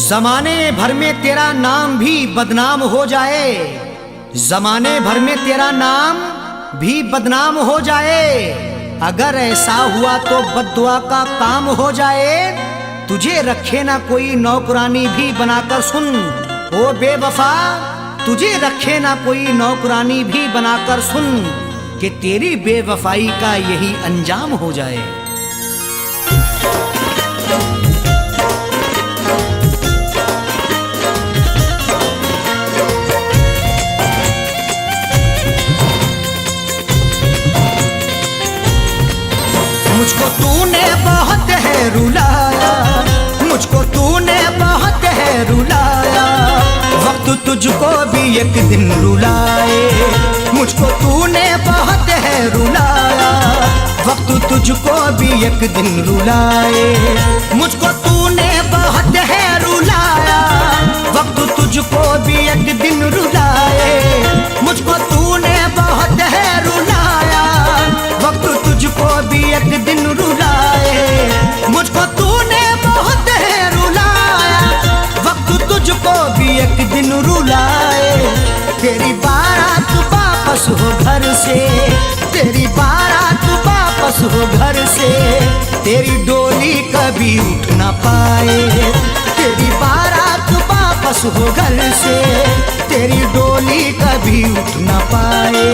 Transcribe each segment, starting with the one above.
जमाने भर में तेरा नाम भी बदनाम हो जाए, जमाने भर में तेरा नाम भी बदनाम हो जाए। अगर ऐसा हुआ तो बद्दुआ का काम हो जाए। तुझे रखे ना कोई नौकरानी भी बनाकर सुन, ओ बेवफा तुझे रखे ना कोई नौकरानी भी बनाकर सुन, कि तेरी बेवफाई का यही अंजाम हो जाए। मुझको तूने बहुत है रुलाया, मुझको तूने बहुत है रुलाया, वक्त तुझको भी एक दिन रुलाए। मुझको तूने बहुत है रुलाया, वक्त तुझको भी एक दिन रुलाए। मुझको तूने बहुत है रुलाया, वक्त तुझको भी एक दिन रुलाए। मुझको तूने बहुत है रुलाया, वक्त तुझको भी एक दिन रुलाए। मुझको तूने बहुत है रुलाया, वक्त तुझको भी एक दिन रुलाए। तेरी बारात वापस हो घर से, तेरी बारात वापस हो घर से, तेरी डोली कभी उठ ना पाए। तेरी बारात वापस हो घर से, तेरी डोली कभी उठ ना पाए।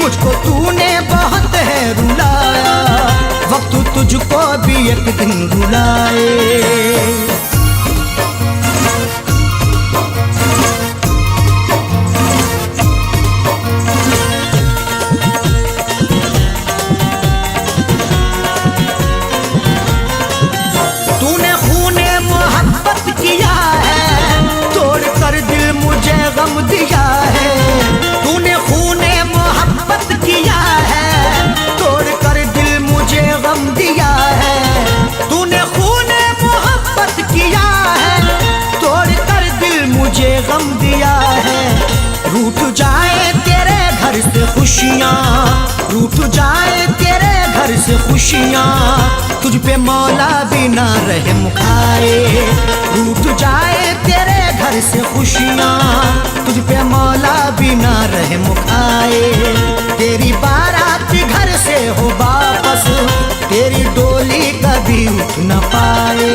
मुझको तूने बहुत है रुलाया, वक्त तुझको भी एक दिन रुलाए। तूने खूने मोहब्बत किया है, तोड़ कर दिल मुझे गम दिया है। तूने खूने मोहब्बत किया है, तोड़ कर दिल मुझे गम दिया है। तूने खूने मोहब्बत किया है, तोड़ कर दिल मुझे गम दिया है। रूठ जाए तेरे घर से खुशियाँ, रूठ जाए तेरे घर से खुशियाँ, तुझ पे मौला भी ना रहम खाए। रूठ जाए तेरे घर से खुशियाँ, तुझ पे मौला भी ना रहम खाए। तेरी बारात घर से हो वापस, तेरी डोली कभी उठ न पाए।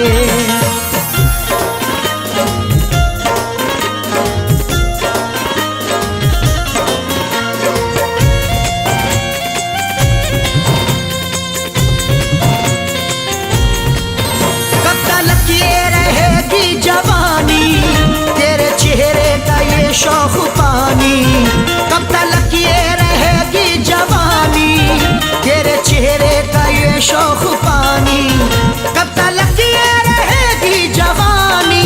जवानी तेरे चेहरे का ये शौक पानी, कब तक ये रहेगी जवानी तेरे चेहरे का ये शौक पानी। कब तक ये रहेगी जवानी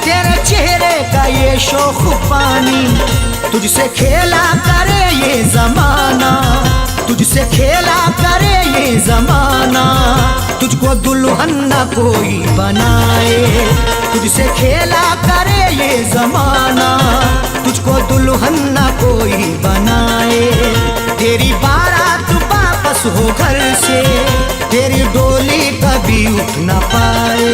तेरे चेहरे का ये शौक पानी। तुझसे खेला करे ये जमाना, तुझसे खेला करे ये जमाना, तुझको दुल्हन न कोई बनाए। तुझसे खेला करे ये जमाना, तुझको दुल्हन न कोई बनाए। तेरी बारात वापस हो घर से, तेरी डोली कभी उठ न पाए।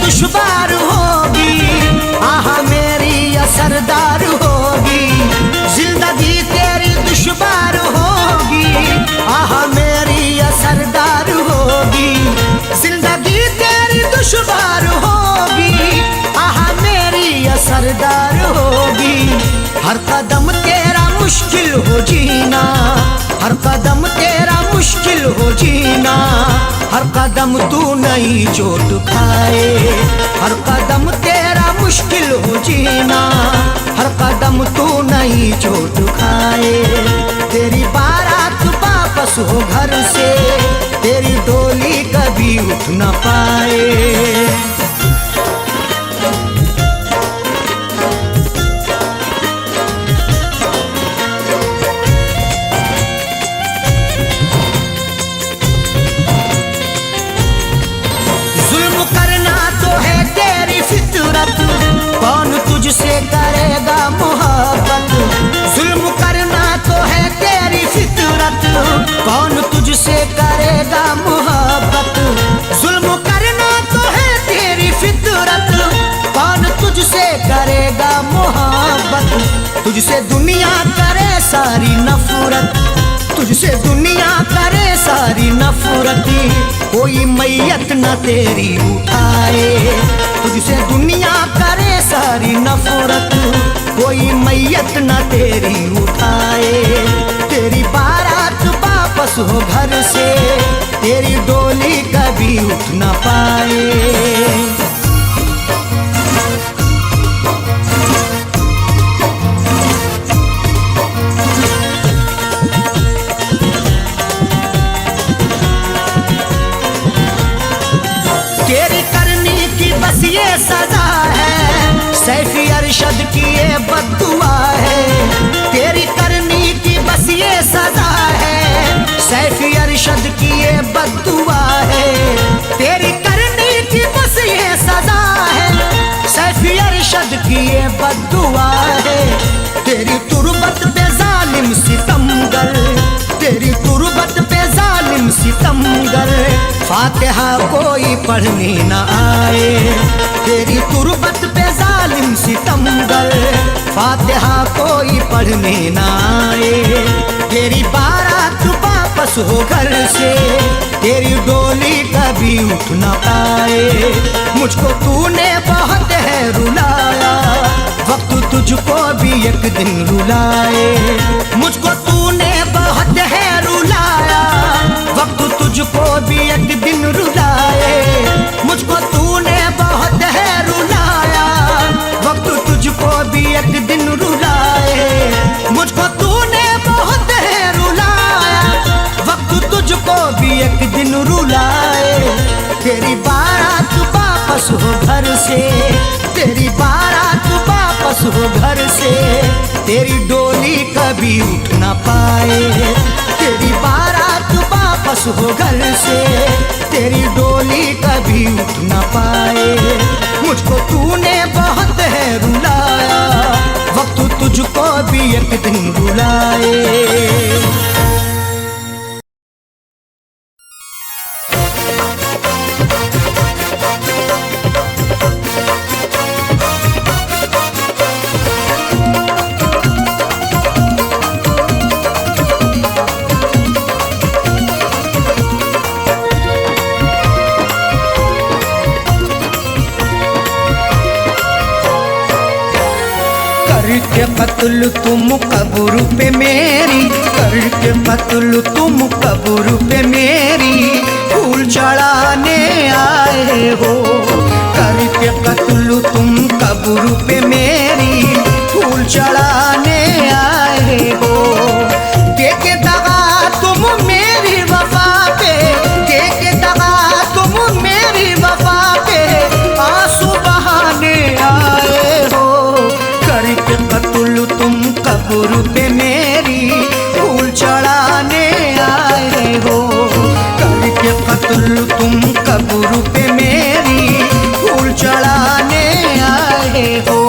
दुश्वार होगी आह मेरी असरदार होगी, जिंदगी तेरी दुश्वार होगी आह मेरी असरदार होगी। जिंदगी तेरी दुश्वार होगी आह मेरी असरदार होगी। हर कदम तेरा मुश्किल हो जीना, हर कदम तेरा मुश्किल हो जीना, हर कदम तू नई चोट खाए। हर कदम तेरा मुश्किल हो जीना, हर कदम तू नई चोट खाए। तेरी बारात वापस हो घर से, तेरी डोली कभी उठ न पाए। जुल्म करना तो है तेरी तुझसे दुनिया करे सारी नफरत, तुझसे दुनिया करे सारी नफरत, कोई मैयत न तेरी उठाए। तुझसे दुनिया करे सारी नफरत, कोई मैयत न तेरी उठाए। तेरी बारात वापस हो घर से, तेरी डोली कभी उठ न पाए। बस ये सजा है, सैफी अरशद की ये बद्दुआ है। तेरी करनी की बस ये सजा है, सैफी अरशद की ये बद्दुआ है। तेरी करनी की बस ये सजा है, सैफी अरशद की ये बद्दुआ है। तेरी तुरबत पे जालिम सितमगर, तेरी तुरबत पे जालिम सितमगर, फातिहा कोई पढ़ने न आए। तेरी तुरबत पे जालिम सितमगर, फातिहा कोई पढ़ने न आए। तेरी बारात वापस हो घर से, तेरी डोली कभी उठ न पाए। मुझको तूने बहुत है रुलाया, वक्त तुझको भी एक दिन रुलाए। मुझको तूने बहुत है रुलाया, वक्त तुझको भी एक दिन रुलाए। मुझको तूने बहुत है रुलाया, वक्त तुझको भी एक दिन रुलाए। मुझको तूने बहुत है रुलाया, वक्त तुझको भी एक दिन रुलाए। तेरी बारात वापस हो घर से, तेरी बारात वापस हो घर से, तेरी डोली कभी उठ न पाए। तेरी बारात वापस हो घर से, तेरी डोली कभी उठ न पाए। मुझको तूने बहुत है रुलाया, वक्त तुझको भी एक दिन रुलाए। करके कत्ल तुम कब्र पे मेरी, करके कत्ल तुम कब्र पे मेरी, फूल चढ़ाने आए हो। करके कत्ल तुम कब्र पे मेरी, फूल चढ़ाने आए हो। देके दगा तुम मेरी वफा पे, देके दगा तुम मेरी वफा पे, आंसू बहाने आए हो। करके कत्ल तुम कब्र पे मेरी, फूल चढ़ाने आए हो। करके कत्ल तुम कब्र पे मेरी, फूल चढ़ाने आए हो।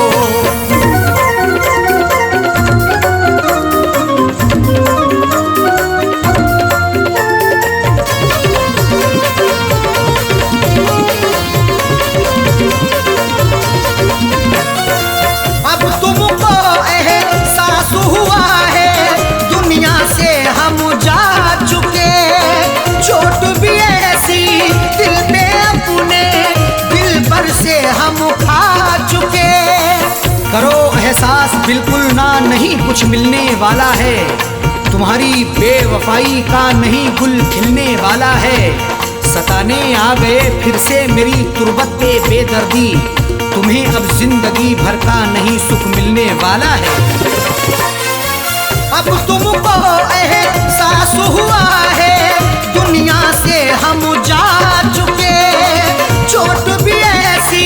करो एहसास बिल्कुल ना, नहीं कुछ मिलने वाला है। तुम्हारी बेवफाई का नहीं गुल खिलने वाला है। सताने आ गए फिर से मेरी तुरबत पे बेदर्दी, तुम्हें अब जिंदगी भर का नहीं सुख मिलने वाला है। अब तुमको एहसास हुआ है, दुनिया से हम जा चुके। चोट भी ऐसी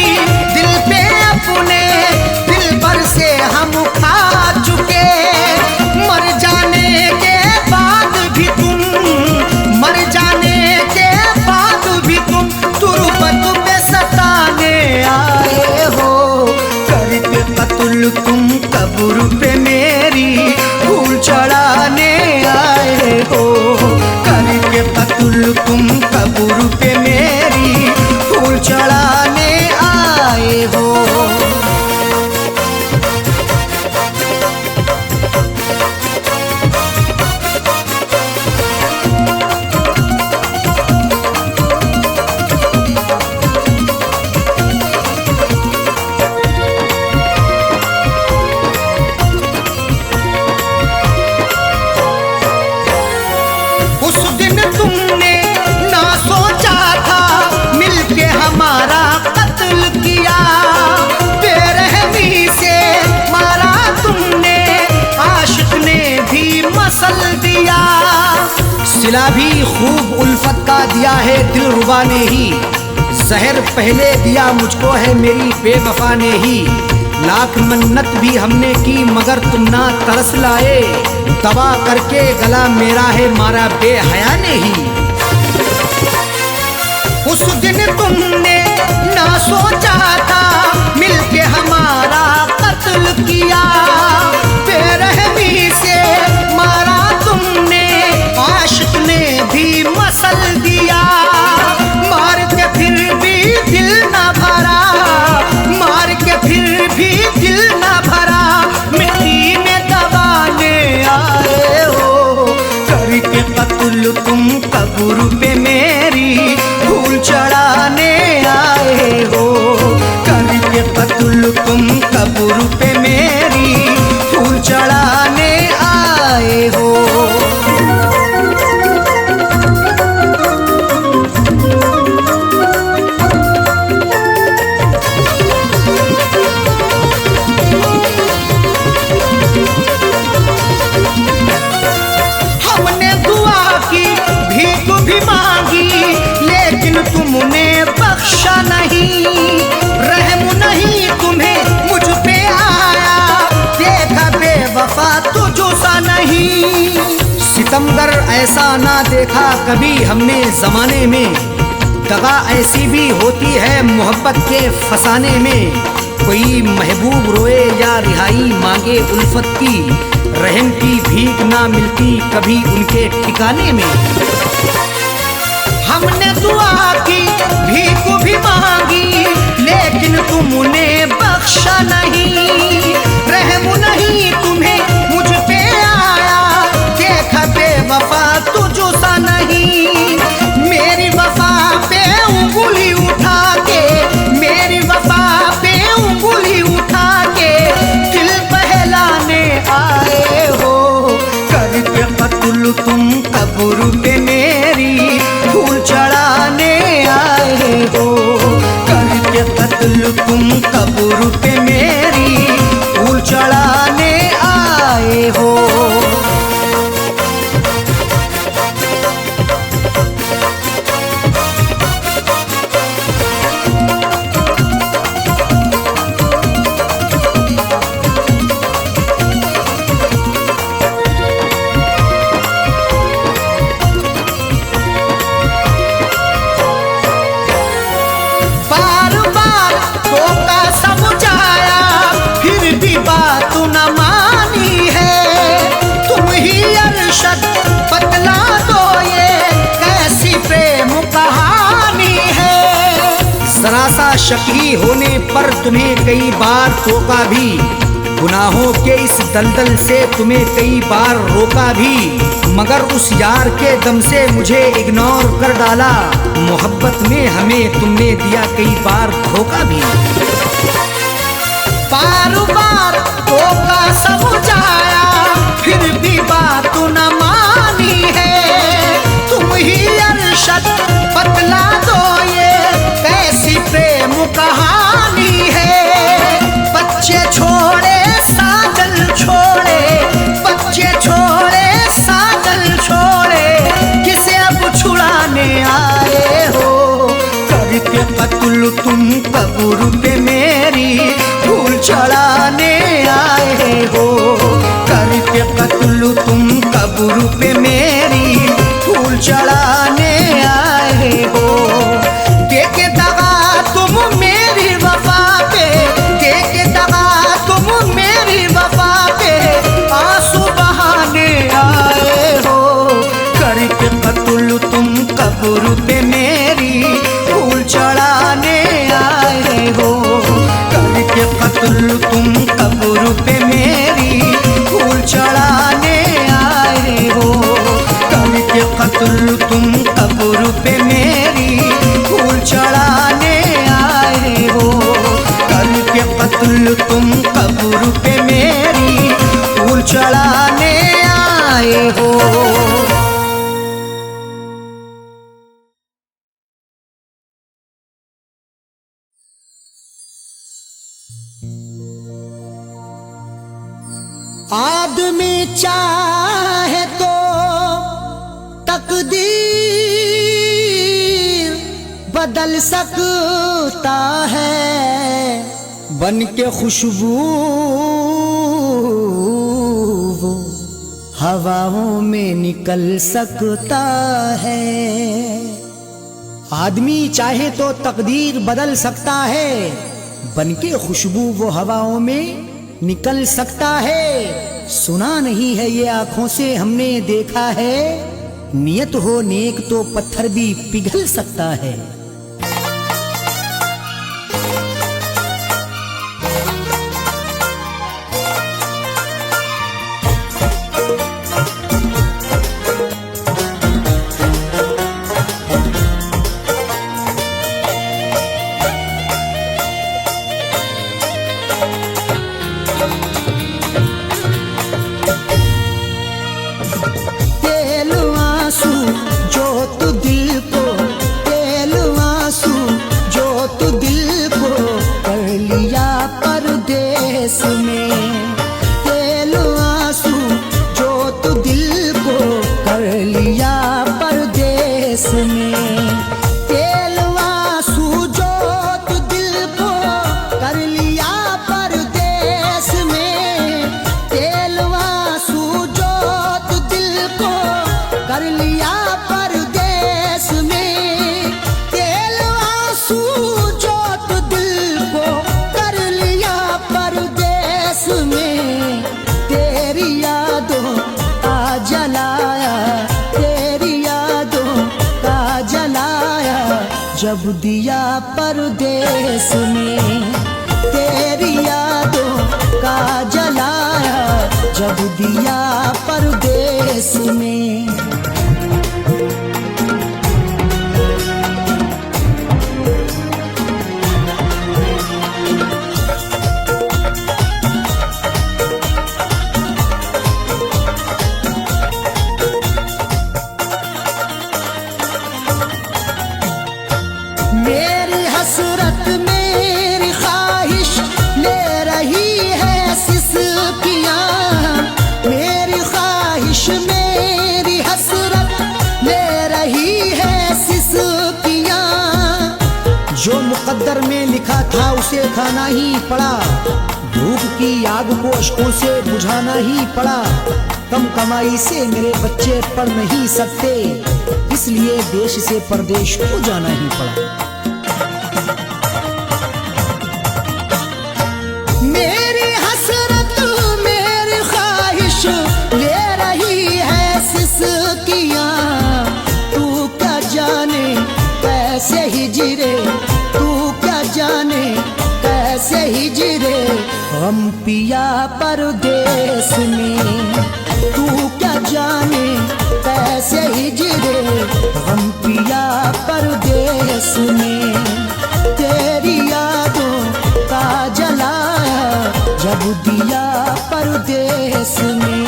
दिल पे अपने, दिल पर से हम खा चुके। मर जाने के बाद भी तुम, मर जाने के बाद भी तुम तुरबत पे सताने आए हो। करके कत्ल तुम कब्र पे मेरी, फूल चढ़ाने आए हो। करके कत्ल तुम कब्र पे मेरी, फूल चढ़ाने आए सिला भी खूब उल्फत का दिया है दिलरुबा ने ही, जहर पहले दिया मुझको है मेरी बेवफा ने ही। लाख मन्नत भी हमने की मगर तुम ना तरस लाए, दवा करके गला मेरा है मारा बेहया ने ही। उस दिन तुमने ना सोचा था मिलके हमारा कत्ल किया, बेरहमी से मारा तुमने, आशिक ने भी मसल दिया। मार के फिर भी दिल ना भरा, मार के फिर भी दिल ना भरा, मिट्टी में दबाने आए हो। करके कत्ल तुम कब्र पे मेरी फूल चढ़ाने आए हो। करके कत्ल तुम कब्र पे मेरी फूल चढ़ाने आए हो। हमने दुआ की भीख भी मांगी लेकिन तुमने बख्शा नहीं, रहम नहीं तुम्हें मुझ पे आया, देखा बेवफा तुझो सा नहीं। सितमगर ऐसा ना देखा कभी हमने जमाने में, दगा ऐसी भी होती है मोहब्बत के फसाने में। कोई महबूब रोए या रिहाई मांगे उल्फत की, रहम की भीख ना मिलती कभी उनके ठिकाने में। हमने दुआ की भीख भी मांगी लेकिन तुमने बख्शा नहीं, रहम नहीं तुम्हें मुझ पे आया, देखा बेवफा तुझो सा नहीं। मेरी वफा पे उंगली उठा के, मेरी वफा पे उंगली उठा के दिल बहलाने आए हो। करके कत्ल तुम कब्र पे मेरी फूल चढ़ाने आए हो। करके कत्ल तुम कब्र पे मेरी फूल चढ़ाने आए हो। बार बार धोखा समझाया फिर भी बात न मानी है, तुम ही अरशद बतला दो ये कैसी प्रेम कहानी है। जरा सा शकी होने पर तुम्हें कई बार टोका भी, गुनाहों के इस दलदल से तुम्हें कई बार रोका भी, मगर उस यार के दम से मुझे इग्नोर कर डाला। मोहब्बत में हमें तुमने दिया कई बार धोखा भी। बार बार धोखा समझाया फिर भी बात न मानी है, तुम ही अरशद बतला दो ये कैसी प्रेम कहानी है। बच्चे छोड़े साजल छोड़े, बच्चे छोड़े साजल छोड़े, किसे अब छुड़ाने आए हो। करके कत्ल तुम कब्र पे मेरी फूल चढ़ाने आए हो। करके कत्ल तुम कब्र पे मेरी फूल चढ़ाने आए हो। देके दगा तुम मेरी वफा पे, देके दगा तुम मेरी वफा पे, आंसू बहाने आए हो। करके कत्ल तुम कब्र पे मेरी फूल चढ़ाने आए हो। करके कत्ल तुम कब्र पे मेरी फूल चढ़ाने आए हो। करके कत्ल तुम कब्र पे मेरी फूल चढ़ाने आए हो। करके कत्ल तुम कब्र पे मेरी फूल चढ़ाने आए हो। आदमी चाहे तो तकदीर निकल सकता है बन के खुशबू वो हवाओं में निकल सकता है। आदमी चाहे तो तकदीर बदल सकता है, बन के खुशबू वो हवाओं में निकल सकता है। सुना नहीं है ये आंखों से हमने देखा है, नियत हो नेक तो पत्थर भी पिघल सकता है। जब दिया परदेस में तेरी यादों का जलाया, जब दिया परदेस में। मेरी हसरत मेरी ख्वाहिश ले रही है सिसकियाँ, मेरी ख्वाहिश मेरी हसरत ले रही है सिसकियाँ। जो मुकद्दर में लिखा था उसे खाना ही पड़ा, भूख की आग को अश्कों से बुझाना ही पड़ा। कम कमाई से मेरे बच्चे पढ़ नहीं सकते, इसलिए देश से परदेश को जाना ही पड़ा। मेरी हसरत मेरी ख्वाहिश ले रही है सिसकियाँ, तू क्या जाने कैसे हिजरे, तू क्या जाने कैसे हिजरे गम पिया परदेस में। तू क्या जाने कैसे हिजरे गम पिया परदेस में। तेरी यादों का जलाया जब दिया परदेस में।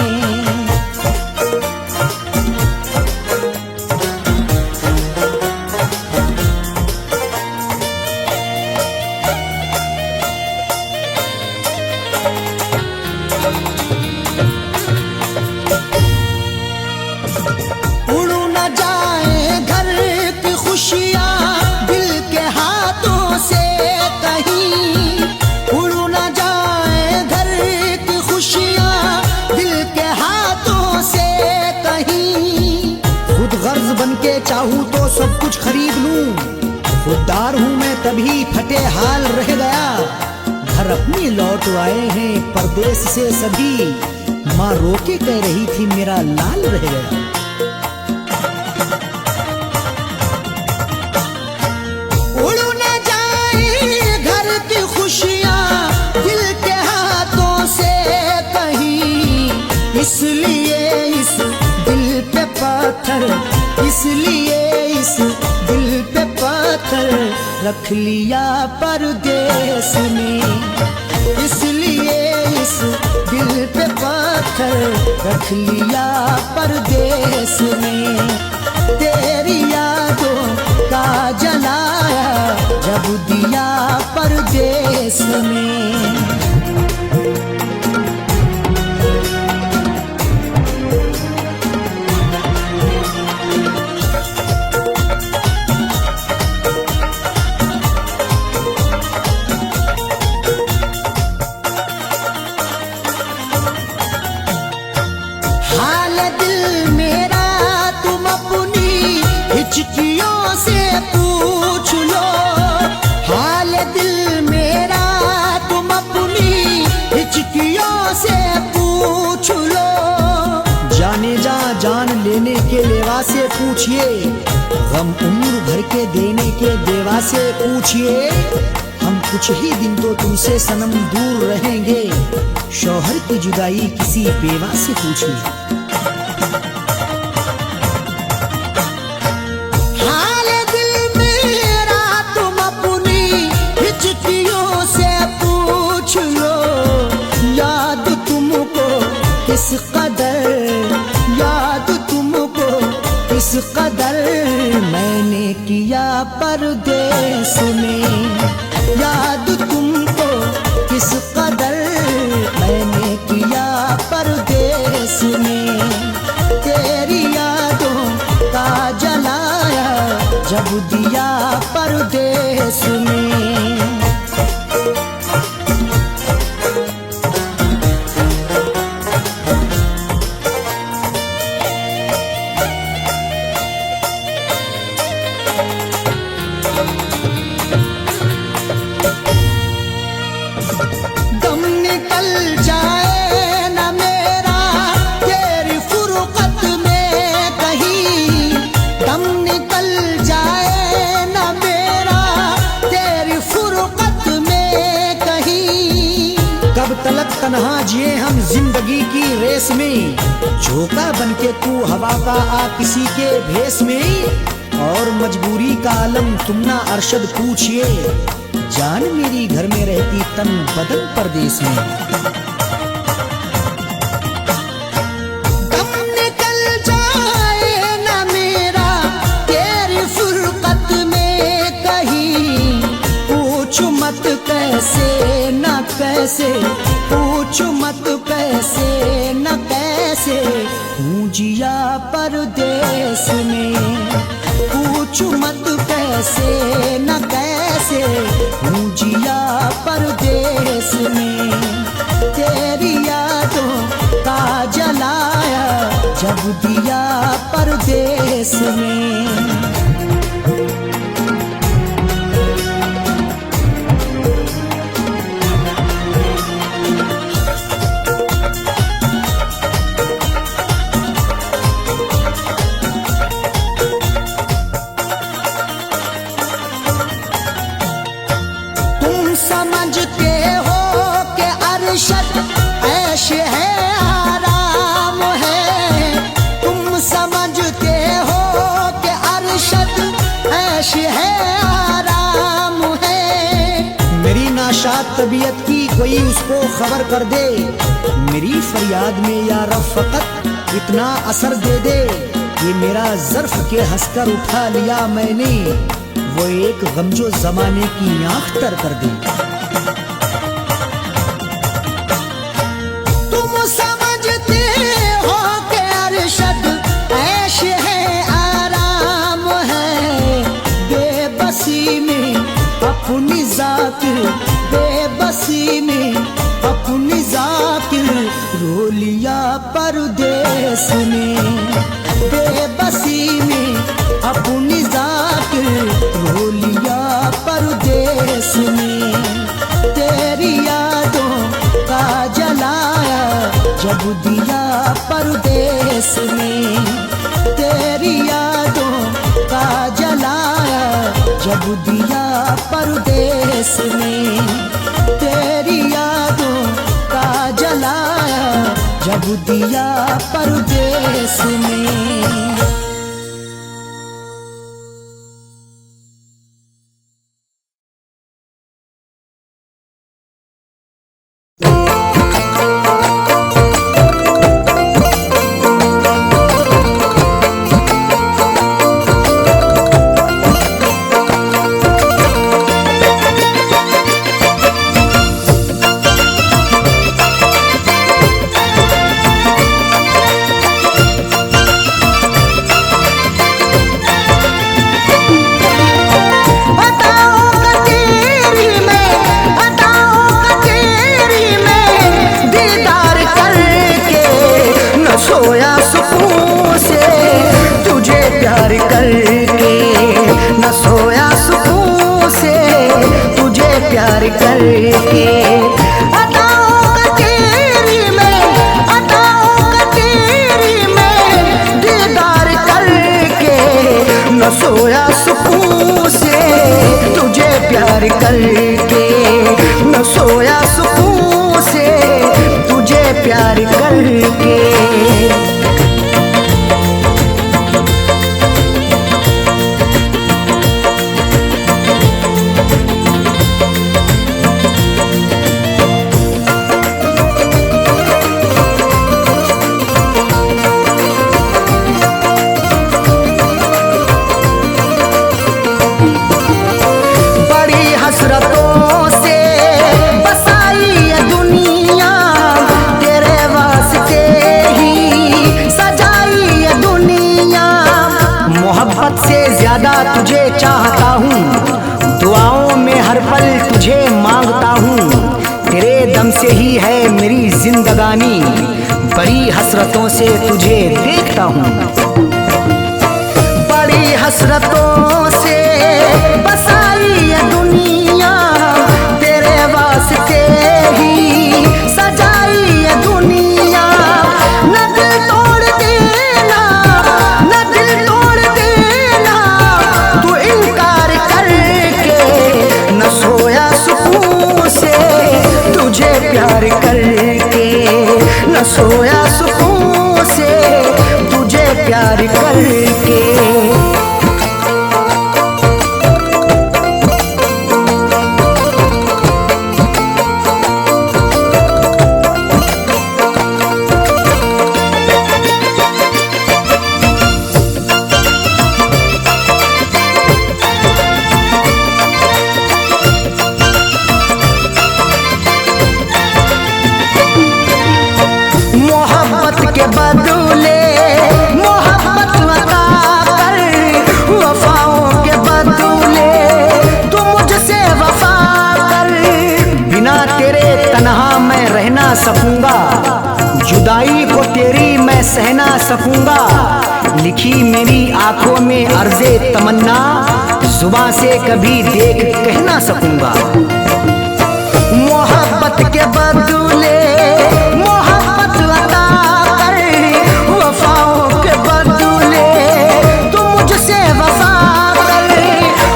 उड़ न जाए घर की खुशियाँ दिल के हाथों से कहीं, उड़ न जाए घर की खुशियाँ दिल के हाथों से कहीं। खुद गर्ज बन के चाहूँ तो सब कुछ खरीद लूँ, खुददार हूँ मैं तभी फटे हाल रह गया। घर अपनी लौट आए हैं परदेश से सभी, माँ रोके कह रही थी मेरा लाल रह गया। उड़ न जाए घर की खुशियाँ दिल के हाथों से कहीं, इसलिए इस दिल पे पत्थर, इसलिए इस दिल पे पत्थर रख लिया परदेस में। इसलिए इस दिल पे पत्थर रख लिया परदेस में। तेरी यादों का जलाया जब दिया परदेस में। दिल मेरा तुम अपनी हिचकियों से पूछ लो, हाल दिल मेरा तुम अपनी हिचकियों से पूछ लो। जाने जा जान लेने के लेवा से पूछिए, गम उम्र भर के देने के देवा से पूछिए। हम कुछ ही दिन तो तुमसे सनम दूर रहेंगे, शौहर की जुदाई किसी बेवा से पूछिए। हाल दिल मेरा तुम अपनी हिचकियों से पूछ लो, याद तुमको किस कदर, याद तुमको किस कदर मैंने किया परदेस में, याद तुमको किस कदर मैंने किया परदेस में। तेरी यादों का जलाया जब दिया परदेस में। दम निकल जाए न मेरा तेरी फुरकत में कहीं, दम निकल जाए न मेरा तेरी फुरकत में कहीं। कब तलक तन्हा जिए हम जिंदगी की रेस में, झोंका बनके तू हवा का आ किसी के भेस में। और मजबूरी का आलम तुम ना अरशद पूछिए, जान मेरी घर में रहती तन बदन परदेस में। दम निकल जाए न मेरा तेरी फुरकत में कहीं, पूछ मत कैसे न कैसे, पूछ मत कैसे न कैसे हूँ जिया परदेस में। पूछ मत कैसे न कैसे हूँ जिया परदेस में। तेरी यादों का जलाया जब दिया परदेस में। समझते हो कि अरशद ऐश है आराम है, तुम समझते हो कि अरशद ऐश है आराम है। मेरी नाशाद तबीयत की कोई उसको खबर कर दे, मेरी फरियाद में या रब फकत इतना असर दे दे। ये मेरा ज़र्फ के हंसकर उठा लिया मैंने, वो एक गमजो जमाने की आंख तर कर दे। तुम समझते हो कि अरशद ऐश है आराम है, बेबसी में अपनी जाकिर, बेबसी में अपनी जाकिर रो लिया परदेस में। बेबसी में अपनी जाकिर रो लिया परदेस में। तेरी यादों का जलाया जब दिया परदेस में। तेरी यादों का जलाया जब दिया परदेस में। तेरी यादों का जलाया जब दिया परदेस में। सुकून से तुझे प्यार करके, न सोया सुकून से तुझे प्यार करके। अदाओं का तेरी में, अदाओं का तेरी में दीदार करके, न सोया सुकून से तुझे प्यार करके, न सोया सुकून से तुझे प्यार करके। हसरतों से बसाई ये दुनिया, तेरे वास्ते ही सजाई ये दुनिया। मोहब्बत से ज्यादा तुझे चाहता हूँ, दुआओं में हर पल तुझे मांगता हूँ। तेरे दम से ही है मेरी जिंदगानी, बड़ी हसरतों से तुझे देखता हूँ। बड़ी हसरतों से बसाई ये दुनिया, तेरे वास्ते ही सजाई ये दुनिया। न दिल तोड़ देना, न दिल तोड़ देना तू इनकार करके, न सोया सुकून से तुझे प्यार करके, न सोया सुकून से तुझे प्यार करके। मोहब्बत के बदले मोहब्बत अता कर, वफाओं के बदले तू मुझसे वफा कर। बिना तेरे तन्हा मैं रह ना सकूंगा, जुदाई को तेरी मैं सह ना सकूंगा। लिखी मेरी आंखों में अर्ज़े तमन्ना, जुबां से कभी देख कह ना सकूंगा। मोहब्बत के बदले मोहब्बत अता कर, वफाओं के बदले तू मुझसे वफा कर।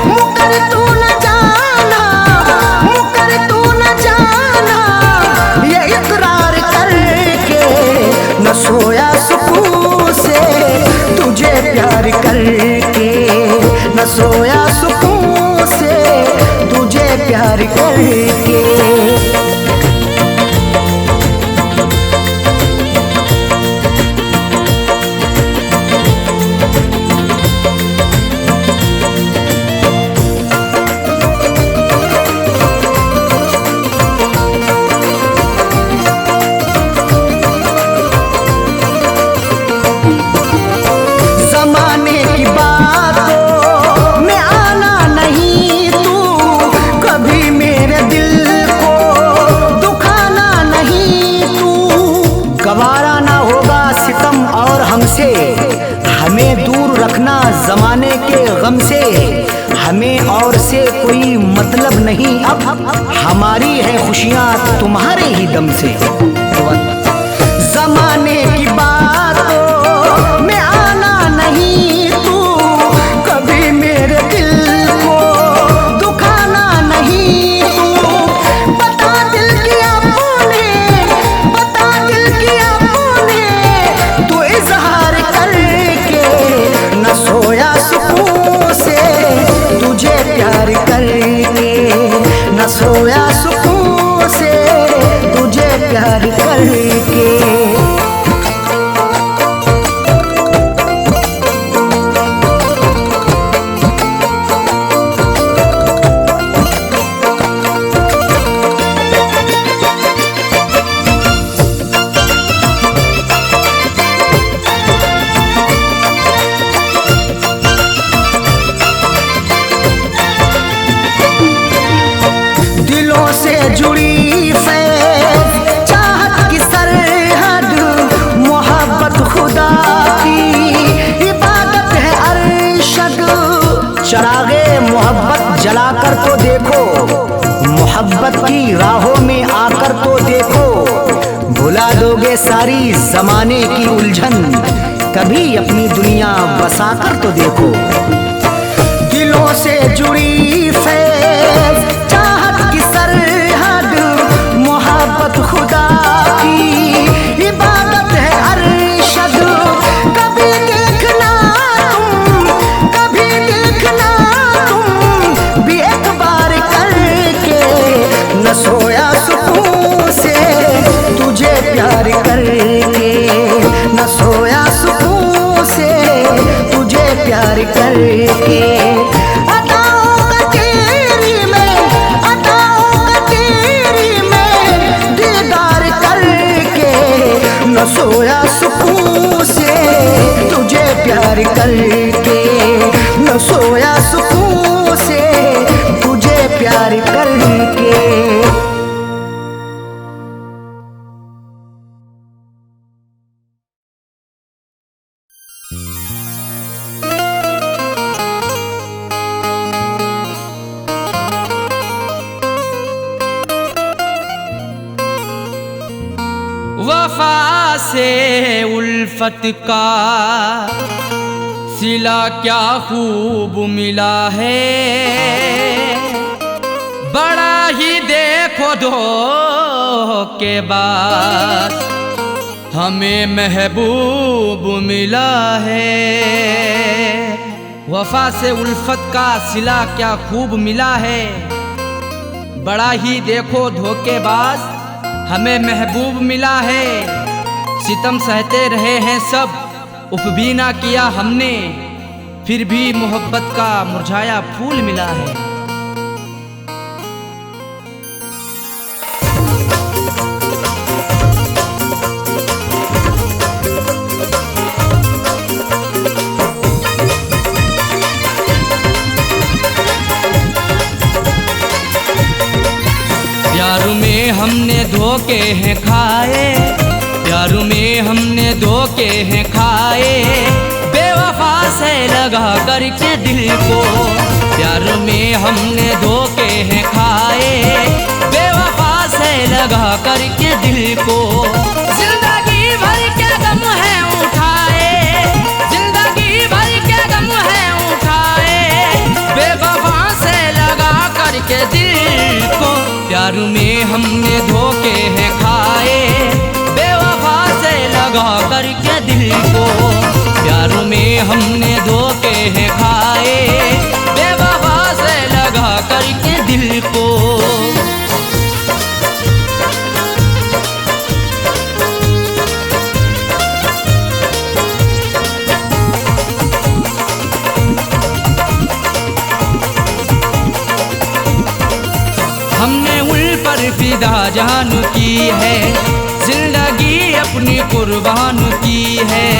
मुकर तू न जाना, मुकर तू न जाना ये इकरार करके, न सोया सुकून से तुझे प्यार करके, न सोया सुकून से तुझे प्यार करके। जमाने की बातों में आना नहीं तू, कभी मेरे दिल को दुखाना नहीं तू। गवारा ना होगा सितम और हमसे, हमें दूर रखना जमाने के गम से। हमें और से कोई मतलब नहीं अब, हमारी है खुशियाँ तुम्हारे ही दम से। जमाने की बातों में आना नहीं तू, कभी मेरे दिल को दुखाना नहीं तू। बता दिल की आपने, बता दिल की आपने तू इजहार करके, न सोया सुकून से तुझे प्यार करके, न सोया सुकून से तुझे प्यार करके। जलाकर तो देखो, मोहब्बत की राहों में आकर तो देखो। भुला दोगे सारी जमाने की उलझन, कभी अपनी दुनिया बसाकर तो देखो। दिलों से जुड़ी फैज़ चाहत की सरहद, मोहब्बत खुदा की इबादत है अरशद। कभी देखना तुम, कभी देखना तुम भी एक बार करके, न सोया सुकून से तुझे प्यार करके, न सोया सुकून से तुझे प्यार करके। न सोया सुकून से तुझे प्यार करके, न सोया सुकून से तुझे प्यार करके। वफा से उल्फत का सिला क्या खूब मिला है, बड़ा ही देखो धोखे बाद हमें महबूब मिला है। वफा से उल्फत का सिला क्या खूब मिला है, बड़ा ही देखो धोखेबाज हमें महबूब मिला है। सितम सहते रहे हैं सब, उफ भी ना किया हमने, फिर भी मोहब्बत का मुरझाया फूल मिला है। प्यार में हमने धोखे हैं खाए, प्यार में हमने धोखे हैं खाए, बेवफा से लगा करके दिल को। प्यार में हमने धोखे हैं खाए, बेवफा से लगा करके दिल को। जिंदगी भर के गम है उठाए, जिंदगी भर के गम है उठाए, बेवफा से लगा करके दिल को। प्यार में हमने धोखे हैं खाए, बेवफा से लगा करके दिल को। प्यार में हमने धोखे हैं खाए, बेवफा से लगा करके दिल को। हमने उन पर फिदा जान की है, जिंदगी अपनी कुर्बान की है।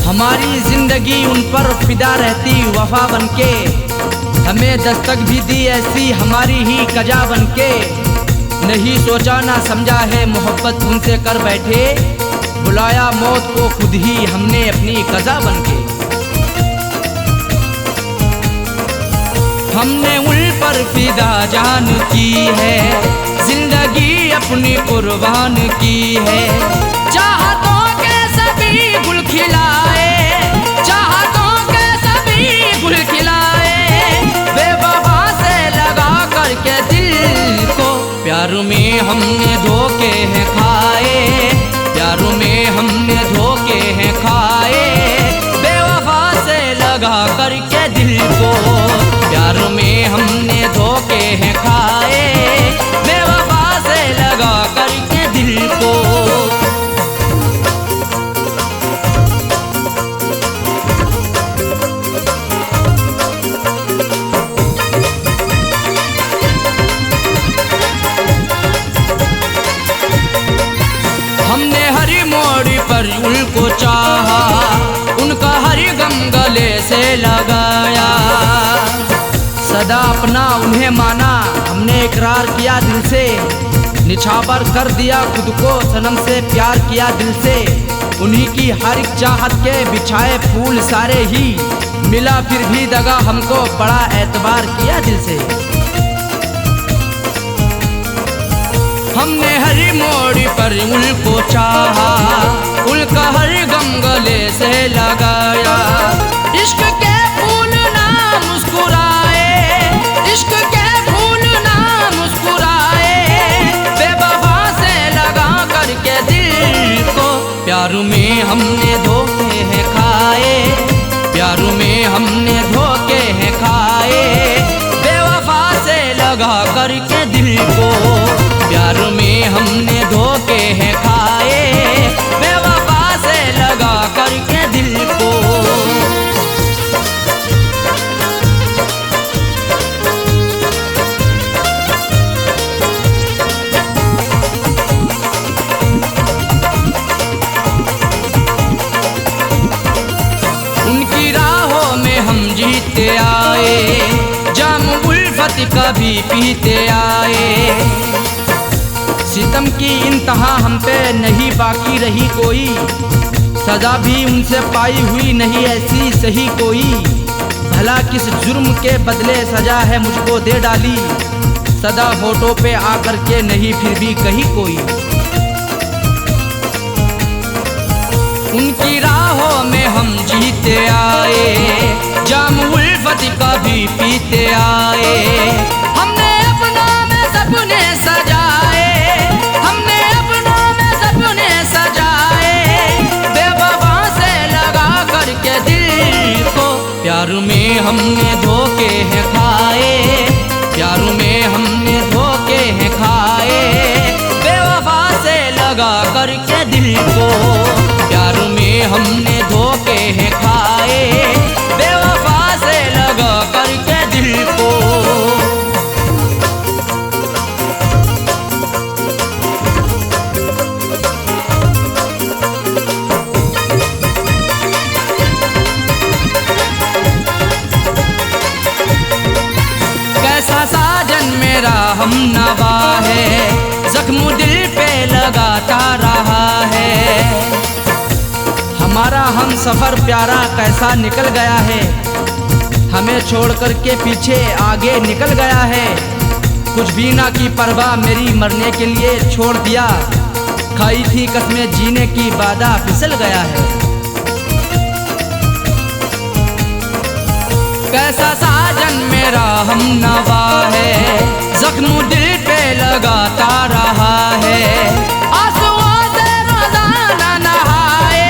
हमारी जिंदगी उन पर फिदा रहती वफा बनके, हमें दस्तक भी दी ऐसी हमारी ही कजा बनके। नहीं सोचा ना समझा है मोहब्बत उनसे कर बैठे, बुलाया मौत को खुद ही हमने अपनी कजा बनके। हमने उन पर फिदा जान की है, जिंदगी अपनी कुर्बान की है। चाहतों के सभी गुल खिलाए, चाहतों के सभी गुल खिलाए, बेवफा से लगा करके दिल को। प्यार में हमने धोखे हैं खाए, प्यार में हमने धोखे हैं खाए, बेवफा से लगा करके दिल को। प्यार में हमने धोखे हैं खाए, बेवफा से लगा करके दिल को। हमने हर मोड़ पर उनको चाहा, उनका हर गम गले से लगाया। सदा अपना उन्हें माना, हमने इकरार किया दिल से, निछावर कर दिया खुद को सनम से, प्यार किया दिल से। उन्हीं की हर एक चाहत के बिछाए फूल सारे ही मिला फिर भी दगा, हमको बड़ा एतबार किया दिल से। हमने हर मोड़ पर उनको चाहा, उनका हर गम गले से लगाया। इश्क के फूल ना मुस्कुराए, इश्क के फूल ना मुस्कुराए, बेवफा से लगा करके दिल को। प्यार में हमने धोखे हैं खाए, प्यार में हमने धोखे हैं खाए, बेवफा से लगा करके दिल को। प्यार में हमने धोखे हैं खाए, बेवफा से लगा करके दिल को। उनकी राहों में हम जीते आए, जाम उल्फत कभी पीते आए। सितम की इंतहा हम पे नहीं बाकी रही कोई, सजा भी उनसे पाई हुई नहीं ऐसी सही कोई। भला किस जुर्म के बदले सजा है मुझको दे डाली, सदा होठों पे आकर के नहीं फिर भी कही कोई। उनकी राहों में हम जीते आए, जाम उल्फत कभी पीते आए। हमने अपना में सपने सजाए, हमने अपना में सपने सजाए, बेवफा से लगा करके दिल को। प्यार में हमने धोखे हैं खाए, प्यार में हमने धोखे हैं खाए, बेवफा से लगा करके दिल को। प्यार में हमने धोखे हैं खाए, बेवफा से लगा करके दिल को। कैसा साजन मेरा हम नवा है, जख्म दिल पे लगाता रहा है। हमारा हम सफर प्यारा कैसा निकल गया है, हमें छोड़ कर के पीछे आगे निकल गया है। कुछ भी ना की परवाह मेरी मरने के लिए छोड़ दिया, खाई थी कसमें जीने की वादा फिसल गया है। कैसा साजन मेरा हम नवा है, जख्म दिल पे लगाता रहा है। आंसुओं से रोजाना नहाए,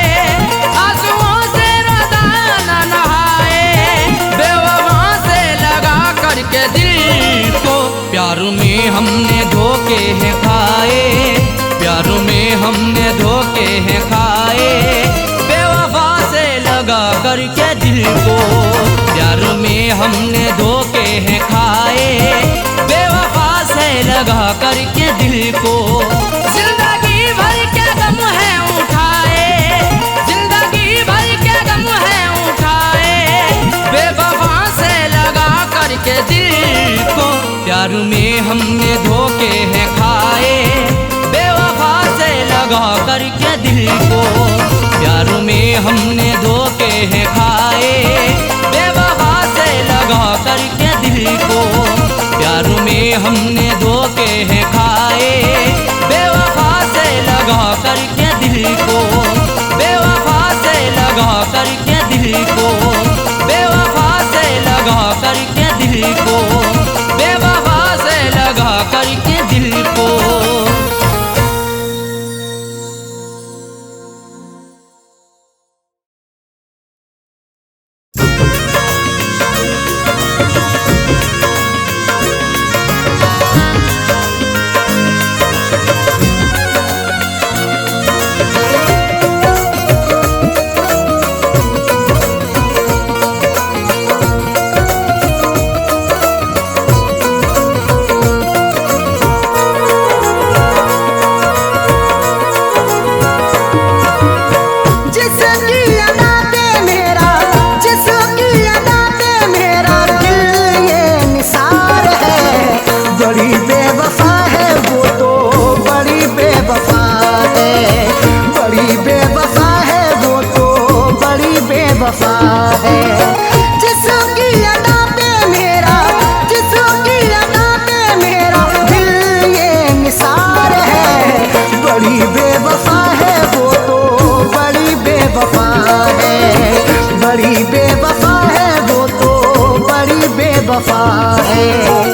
आंसुओं से रोजाना नहाए, बेवफा से लगा करके दिल को। प्यार में हमने धोखे हैं खाए, प्यार में हमने धोखे हैं खाए, बेवफा से लगा करके दिल को। प्यार में हमने धोखे हैं खाए, बेवफा से लगा करके दिल को। जिंदगी भर के गम है उठाए, जिंदगी भर के गम है उठाए, बेवफा से लगा करके दिल को। प्यार में हमने धोखे हैं खाए, बेवफा से लगा करके दिल को। प्यार में हमने धोखे हैं खाए, बेवफा से लगा करके दिल को। प्यार में हमने धोखे हैं खाए, बेवफा से लगा करके दिल को। बेवफा से लगा करके दिल को, बेवफा से लगा करके दिल को, बेवफा से लगा करके दिल को। वफा है है।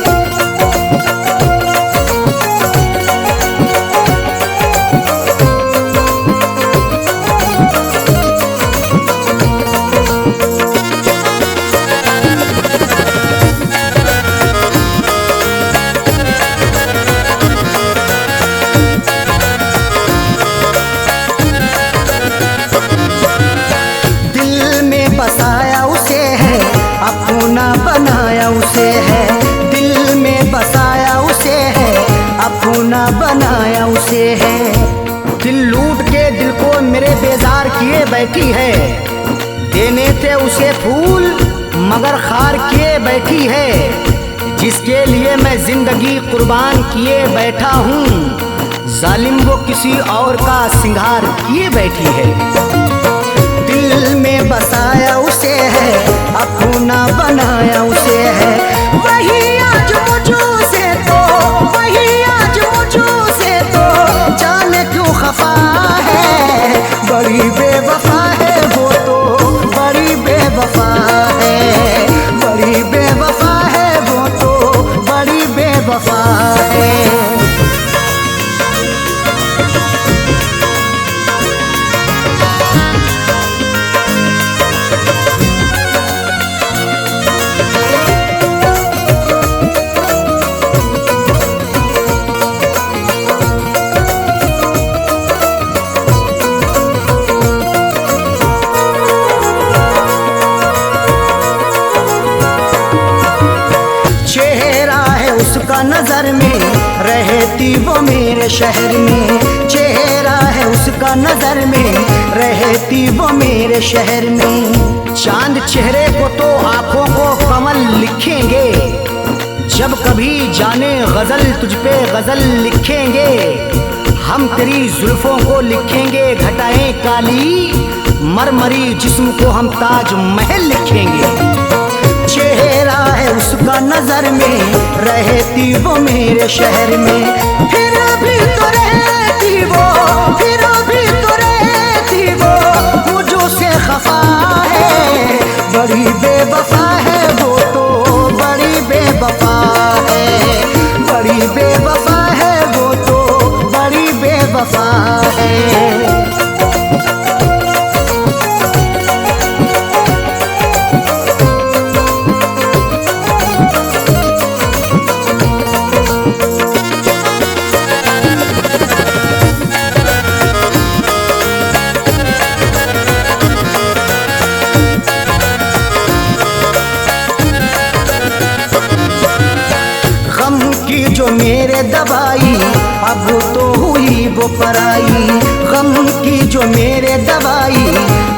बसाया उसे है, अपना बनाया उसे है। दिल में बसाया उसे है, अपना बनाया उसे है। दिल लूट के दिल को मेरे बेजार किए बैठी है। देने थे उसे फूल मगर खार किए बैठी है। जिसके लिए मैं जिंदगी कुर्बान किए बैठा हूँ, जालिम वो किसी और का सिंगार किए बैठी है। दिल में बसाया उसे है, अपना बनाया उसे है। वही आज मुझसे तो, वही आज मुझसे तो जाने क्यों खफा है। बड़ी बेवफा है वो तो, बड़ी बेवफा है। बड़ी बेवफा है वो तो, बड़ी बेवफा है। उसका नजर में रहती वो मेरे शहर में। चेहरा है उसका नजर में रहती वो मेरे शहर में। चांद चेहरे को तो आंखों को कमल लिखेंगे। जब कभी जाने गजल तुझ पे गजल लिखेंगे। हम तेरी जुल्फों को लिखेंगे घटाएं काली, मरमरी जिस्म को हम ताज महल लिखेंगे। चेहरा है उसका नजर में रहती वो मेरे शहर में। फिर भी तो रहती वो, फिर भी तो रहती वो मुझों से खफा है। बड़ी बेवफा है वो तो, बड़ी बेवफा है। बड़ी बेवफा है वो तो, बड़ी बेवफा है। जो मेरे दवाई अब तो हुई वो पराई। गम की जो मेरे दवाई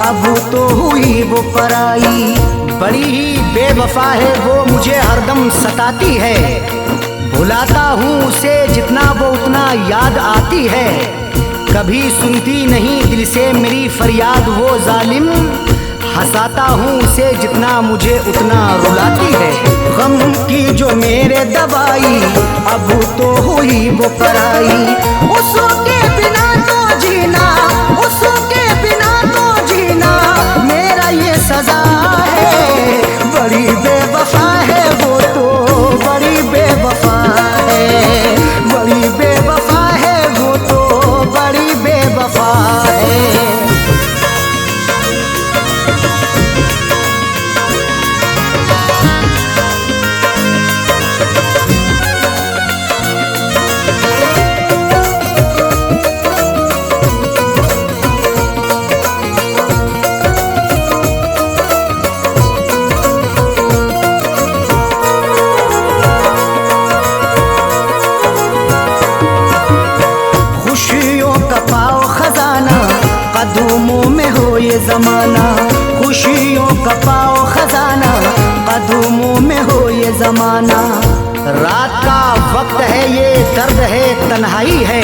अब तो हुई वो पराई। बड़ी ही बेवफा है वो, मुझे हरदम सताती है। भुलाता हूँ उसे जितना वो उतना याद आती है। कभी सुनती नहीं दिल से मेरी फरियाद वो जालिम। हंसाता हूँ उसे जितना मुझे उतना रुलाती है। गम की जो मेरे दवाई अब तो हुई वो पराई। उसके बिना तो जीना, उसके बिना तो जीना मेरा ये सजा है। बड़ी बेवफा है वो तो, बड़ी बेवफा है। बड़ी बेवफा है वो तो, बड़ी बेवफा है। कदमों में हो ये जमाना, खुशियों का पाओ खजाना। कदमों में हो ये जमाना। रात का वक्त है ये दर्द है तन्हाई है।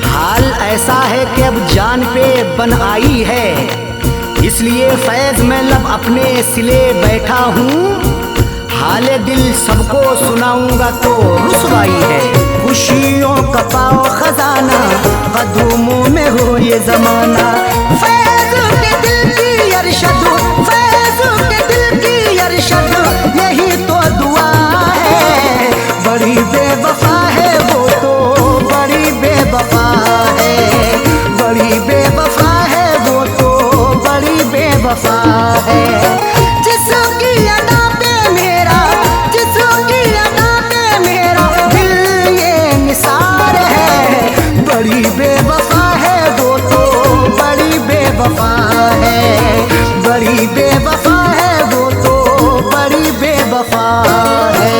हाल ऐसा है कि अब जान पे बन आई है। इसलिए फैज में लब अपने सिले बैठा हूँ। हाले दिल सबको सुनाऊंगा तो रुसवाई है। खुशियों का पाओ खजाना, कदमों में हो ये जमाना। फैज के दिल की अरशद, फैज के दिल की अरशद, यही तो दुआ है। बेवफा है। जिसकी अदा पे मेरा, जिसकी अदा पे मेरा दिल ये निसार है। बड़ी बेवफा है वो तो, बड़ी बेवफा है, बड़ी बेवफा है वो तो, बड़ी बेवफा है।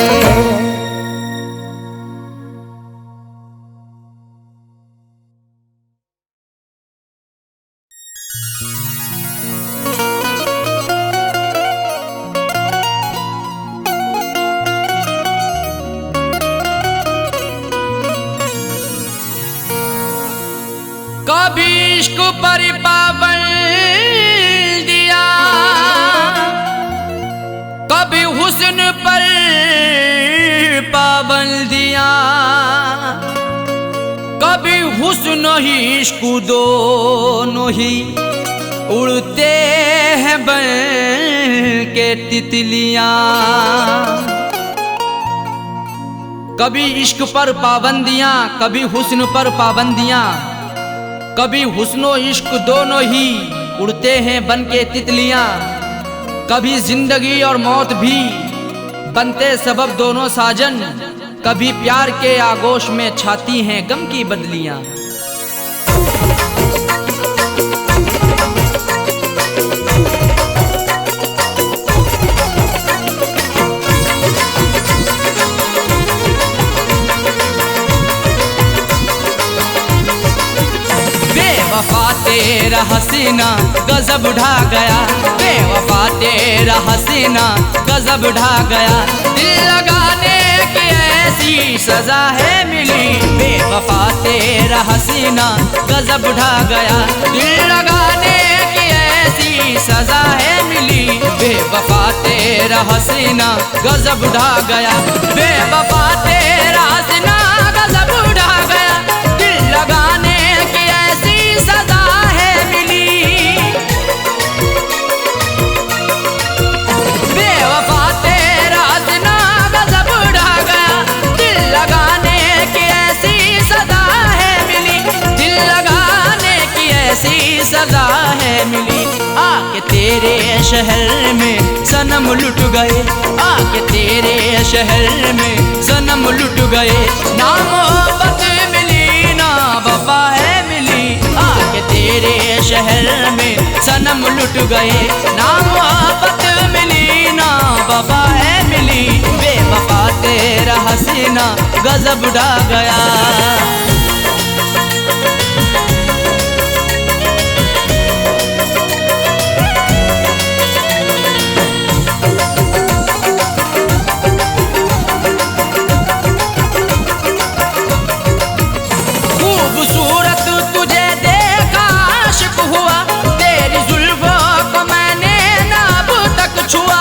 कभी इश्क पर पाबंदियां, कभी हुस्न पर पाबंदियां, कभी हुस्न ही इश्क दोनों ही उड़ते हैं बन के तितलियां। कभी इश्क पर पाबंदियां, कभी हुस्न पर पाबंदियां, कभी हुस्नो इश्क दोनों ही उड़ते हैं बन के तितलियां। कभी जिंदगी और मौत भी बनते सबब दोनों साजन, कभी प्यार के आगोश में छाती हैं गम की बदलियां। बेवफा तेरा हसीना गजब ढा गया, बेवफा तेरा हसीना गजब ढा गया। दिल लगाने की ऐसी सजा है मिली, बेवफा तेरा हसीना गजब ढा गया। दिल लगाने की ऐसी सजा है मिली, बेवफा तेरा हसीना गजब ढा गया। बेवफा तेरा हसीना गजब ढा गया, दिल लगाने की ऐसी सजा है मिली। बेवफा तेरा हसीना गजब ढा गया, दिल लगाने की ऐसी सजा है मिली, दिल लगाने की ऐसी सजा है मिली। आके तेरे शहर में सनम लुट गए, आके तेरे शहर में सनम लुट गए। ना मोहब्बत मिली ना वफा है मिली, आके तेरे शहर में सनम लुट गए। ना मोहब्बत मिली ना वफा है मिली, बेवफा तेरा हसीना गजब ढा गया। खूबसूरत तुझे देखा आशिक हुआ, तेरी जुल्फों को मैंने ना अब तक छुआ।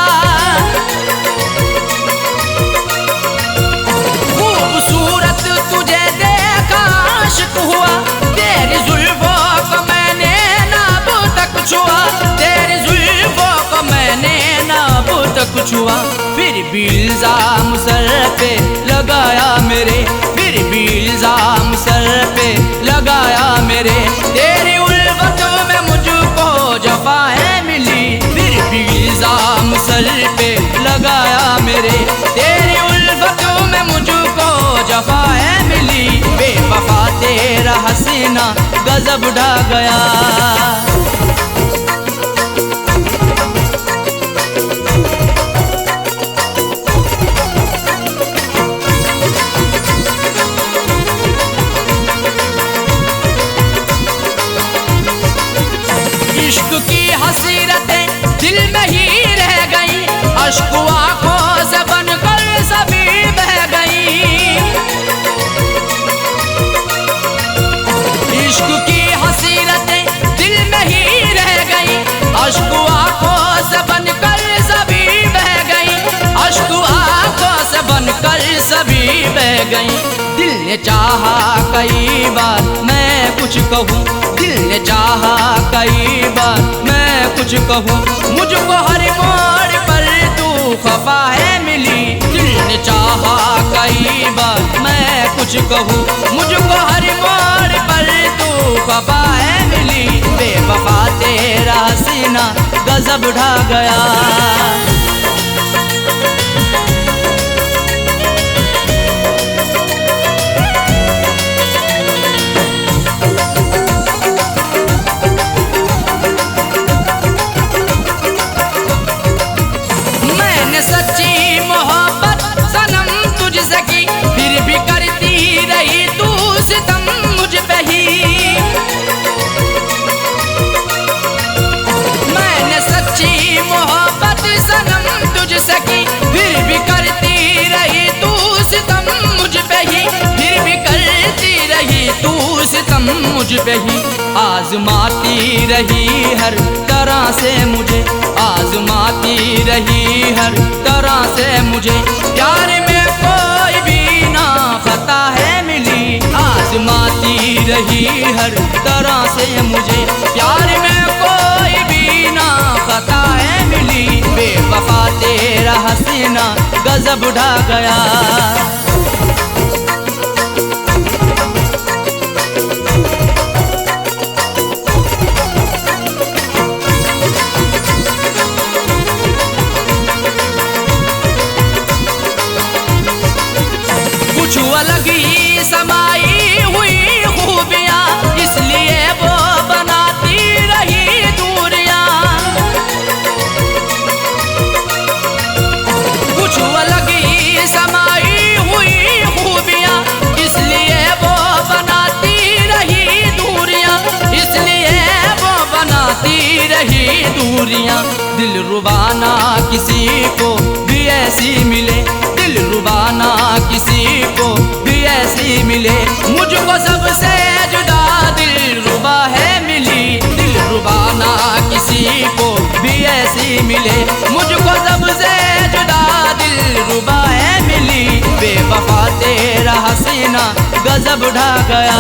खूबसूरत तुझे देखा आशिक हुआ, तेरी जुल्फों को मैंने ना अब तक छुआ, तेरी जुल्फों को मैंने ना अब तक छुआ। फिर भी इल्जाम सर पे लगाया मेरे, फिर भी इल्जाम सर पे लगाया मेरे। तेरी उल्फतों में मुझको जफाएं मिली, फिर भी इल्जाम सर पे लगाया मेरे। तेरी उल्फतों में मुझको जफाएं मिली, बेवफा तेरा हसीना गजब ढा गया। इश्क की हसीरतें दिल में ही रह गई, अश्क आंखों से बनकर सभी बह गई। इश्क की हसीरतें दिल में ही रह गई, अश्क आंखों से बनकर सभी बह गई, अश्क आंखों से बनकर सभी बह गई। दिल ने चाहा कई बार मैं कुछ कहूँ, दिल ने चाहा कई बार मैं कुछ कहूँ, मुझको हर मोड़ पर तू खफा है मिली। दिल ने चाहा कई बार मैं कुछ कहूँ, मुझको हर मोड़ पर तू खफा है मिली, मिली, बेवफा तेरा हसीना गजब ढा गया। मैंने सच्ची मोहब्बत सनम तुझसे की, फिर भी करती रही तू सितम मुझ पे ही। मैंने सच्ची मोहब्बत सनम तुझसे की, फिर भी करती रही तू सितम मुझ पे ही, फिर भी करती रही तू सितम मुझ पे ही। आजमाती रही हर तरह से मुझे, आजमाती रही हर तरह से मुझे, प्यार में कोई भी ना खता है मिली। आजमाती रही हर तरह से मुझे, प्यार में कोई भी ना खता है मिली, बेवफा तेरा हसीना गजब ढा गया। कुछ अलग ही समाई हुई खूबियाँ, इसलिए वो बनाती रही दूरियाँ। कुछ अलग ही समाई हुई खूबियाँ, इसलिए वो बनाती रही दूरियाँ, इसलिए वो बनाती रही दूरियाँ। दिल रुबाना किसी को भी ऐसी मिले, दिल रुबाना किसी को भी ऐसी मिले, मुझको सबसे जुदा दिल रुबा है मिली। दिल रुबाना किसी को भी ऐसी मिले, मुझको सबसे जुदा दिल रुबा है मिली, बेवफा तेरा हसीना गजब ढा गया।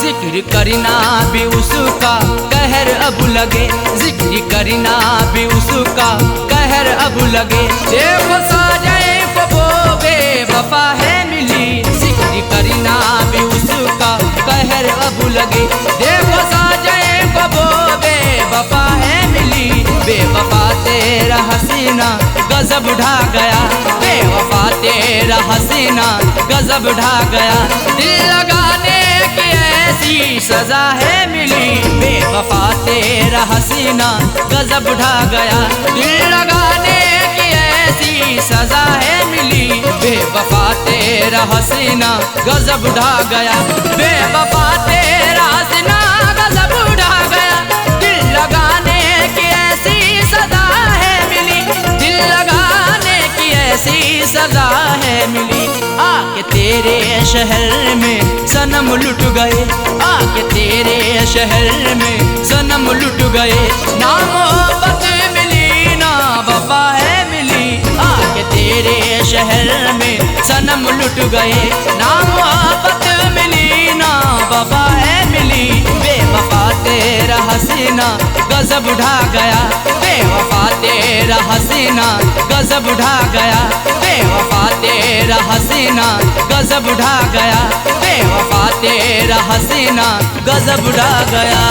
जिक्र करना भी उसका कहर अब लगे, जिक्र करना भी उसका कहर अब लगे, देखो साजाए वो बेवफा है मिली। जिक्र करना भी उसका कहर अब लगे, देखो साजाए वो बेवफा है मिली, बेवफा तेरा हसीना गजब ढा गया, बेवफा तेरा हसीना गजब ढा गया। दिल लगाने की ऐसी सजा है मिली, बेवफा तेरा हसीना गजब ढा गया। दिल लगाने की ऐसी सजा है मिली, बेवफा तेरा हसीना गजब ढा गया, बेवफा तेरा हसीना गजब ढा गया। दिल लगाने की ऐसी सजा है मिली, दिल लगाने की ऐसी सजा है मिली। आके तेरे शहर में सनम लुट गए, आके तेरे शहर में सनम लुट गए, ना मोहब्बत मिली ना वफा है मिली। आके तेरे शहर में सनम लुट गए, ना मोहब्बत मिली ना वफा है मिली, बेवफा तेरा हसीना गजब ढा गया, बेवफा तेरा हसीना गजब ढा गया, बेवफा तेरा हसीना गजब ढा गया, बेवफा तेरा हसीना गजब ढा गया।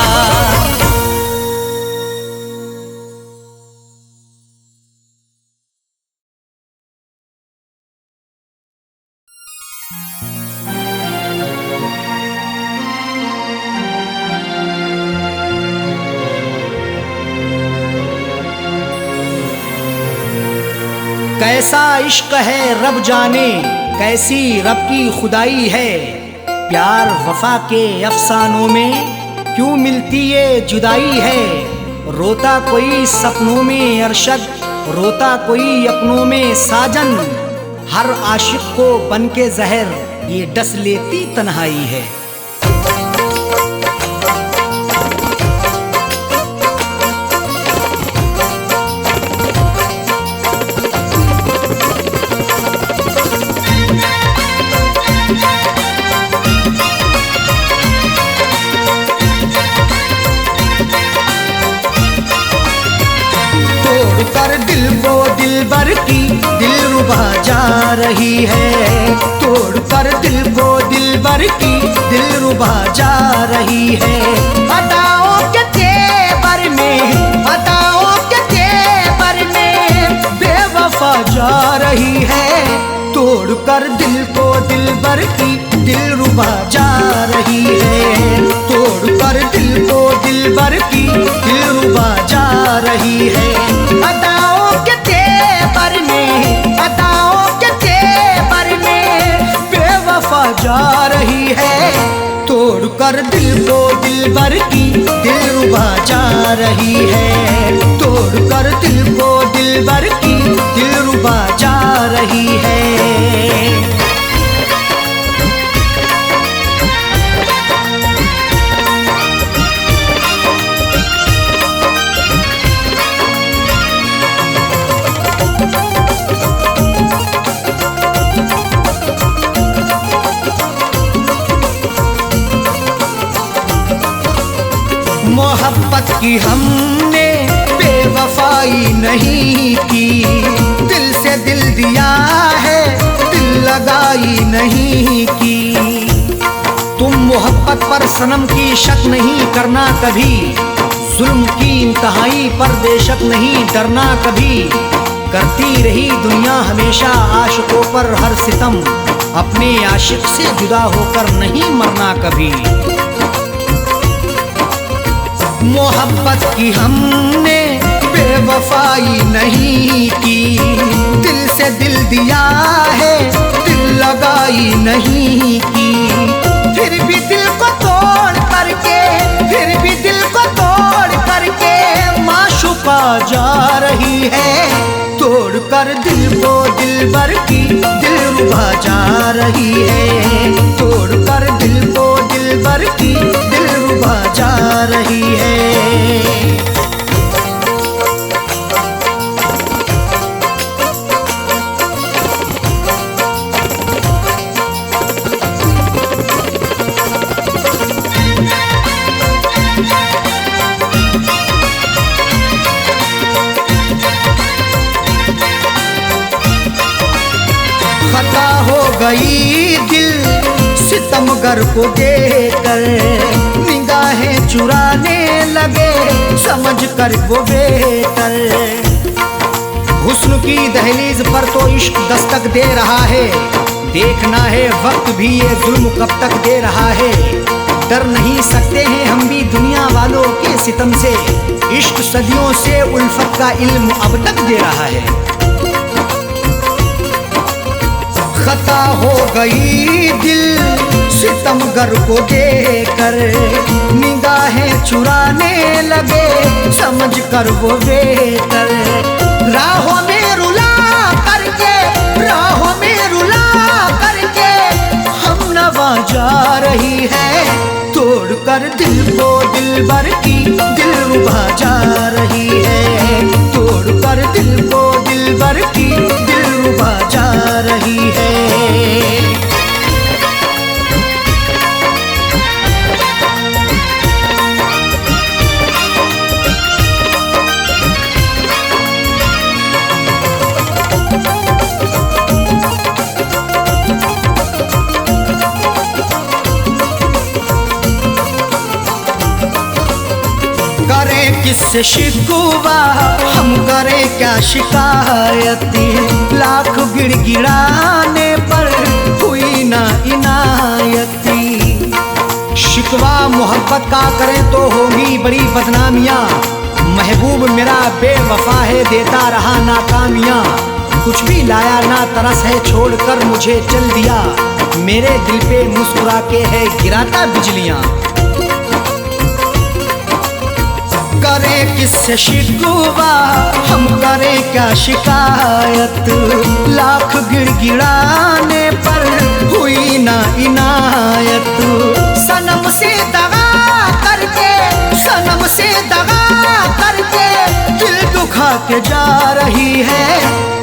कैसा इश्क है रब जाने, कैसी रब की खुदाई है, प्यार वफा के अफसानों में क्यों मिलती ये जुदाई है। रोता कोई सपनों में अरशद, रोता कोई अपनों में साजन, हर आशिक को बन के जहर ये डस लेती तन्हाई है। कर दिल को दिलबर की दिलरुबा जा रही है, तोड़ कर दिल को दिलबर की दिलरुबा जा रही है। अदाओं के तेवर में, अदाओं के तेवर में बेवफा जा रही है, तोड़ कर दिल को दिलबर की दिलरुबा जा रही है, तोड़ कर दिल को दिलबर की दिलरुबा जा रही है। अदाओं के तेवर में, अदाओं के तेवर में बेवफा जा रही है, तोड़ कर दिल को दिलबर की दिलरुबा जा रही है, तोड़ कर दिल को दिलबर की दिलरुबा जा रही है। मोहब्बत की हमने बेवफाई नहीं की, दिल से दिल दिया है, दिल लगाई नहीं की। तुम मोहब्बत पर सनम की शक नहीं करना कभी, जुल्म की इंतहाई पर बेशक नहीं डरना कभी। करती रही दुनिया हमेशा आशिकों पर हर सितम, अपने आशिक से जुदा होकर नहीं मरना कभी। मोहब्बत की हमने बेवफाई नहीं की, दिल से दिल दिया है, दिल लगाई नहीं की। फिर भी दिल को तोड़ करके, फिर भी दिल को तोड़ करके माशूका जा रही है, तोड़ कर दिल को दिलबर की दिलरुबा जा रही है, तोड़ कर दिल को दिलबर की दिलरुबा जा रही है। खता हो गई दिल सितमगर को देकर, निगाहें चुराने लगे समझ कर वो बेहतर। हुस्न की दहलीज पर तो इश्क दस्तक दे रहा है, देखना है वक्त भी ये जुल्म कब तक दे रहा है। डर नहीं सकते हैं हम भी दुनिया वालों के सितम से, इश्क सदियों से उल्फत का इल्म अब तक दे रहा है। खता हो गई दिल सितमगर को देकर, निगाहें चुराने लगे समझ कर वो बेहतर। राहों में रुला करके, राहों में रुला करके हम नवा जा रही है, तोड़ कर दिल को दिलबर की दिलरुबा जा रही है, तोड़ कर दिल को दिलबर की दिलरुबा जा रही है। करें किससे शिकवा, हम करें क्या शिकायती, लाख गिड़गिड़ाने पर हुई ना इनायती। शिकवा मोहब्बत का करें तो होगी बड़ी बदनामियाँ, महबूब मेरा बेवफा है देता रहा नाकामियाँ। कुछ भी लाया ना तरस है छोड़कर मुझे चल दिया, मेरे दिल पे मुस्कुरा के है गिराता बिजलियाँ। करें किससे शिकवा, हम करें क्या शिकायत, लाख गिड़गिड़ाने पर हुई ना इनायत। सनम से दगा करके, सनम से दगा करके दिल दुखा के जा रही है,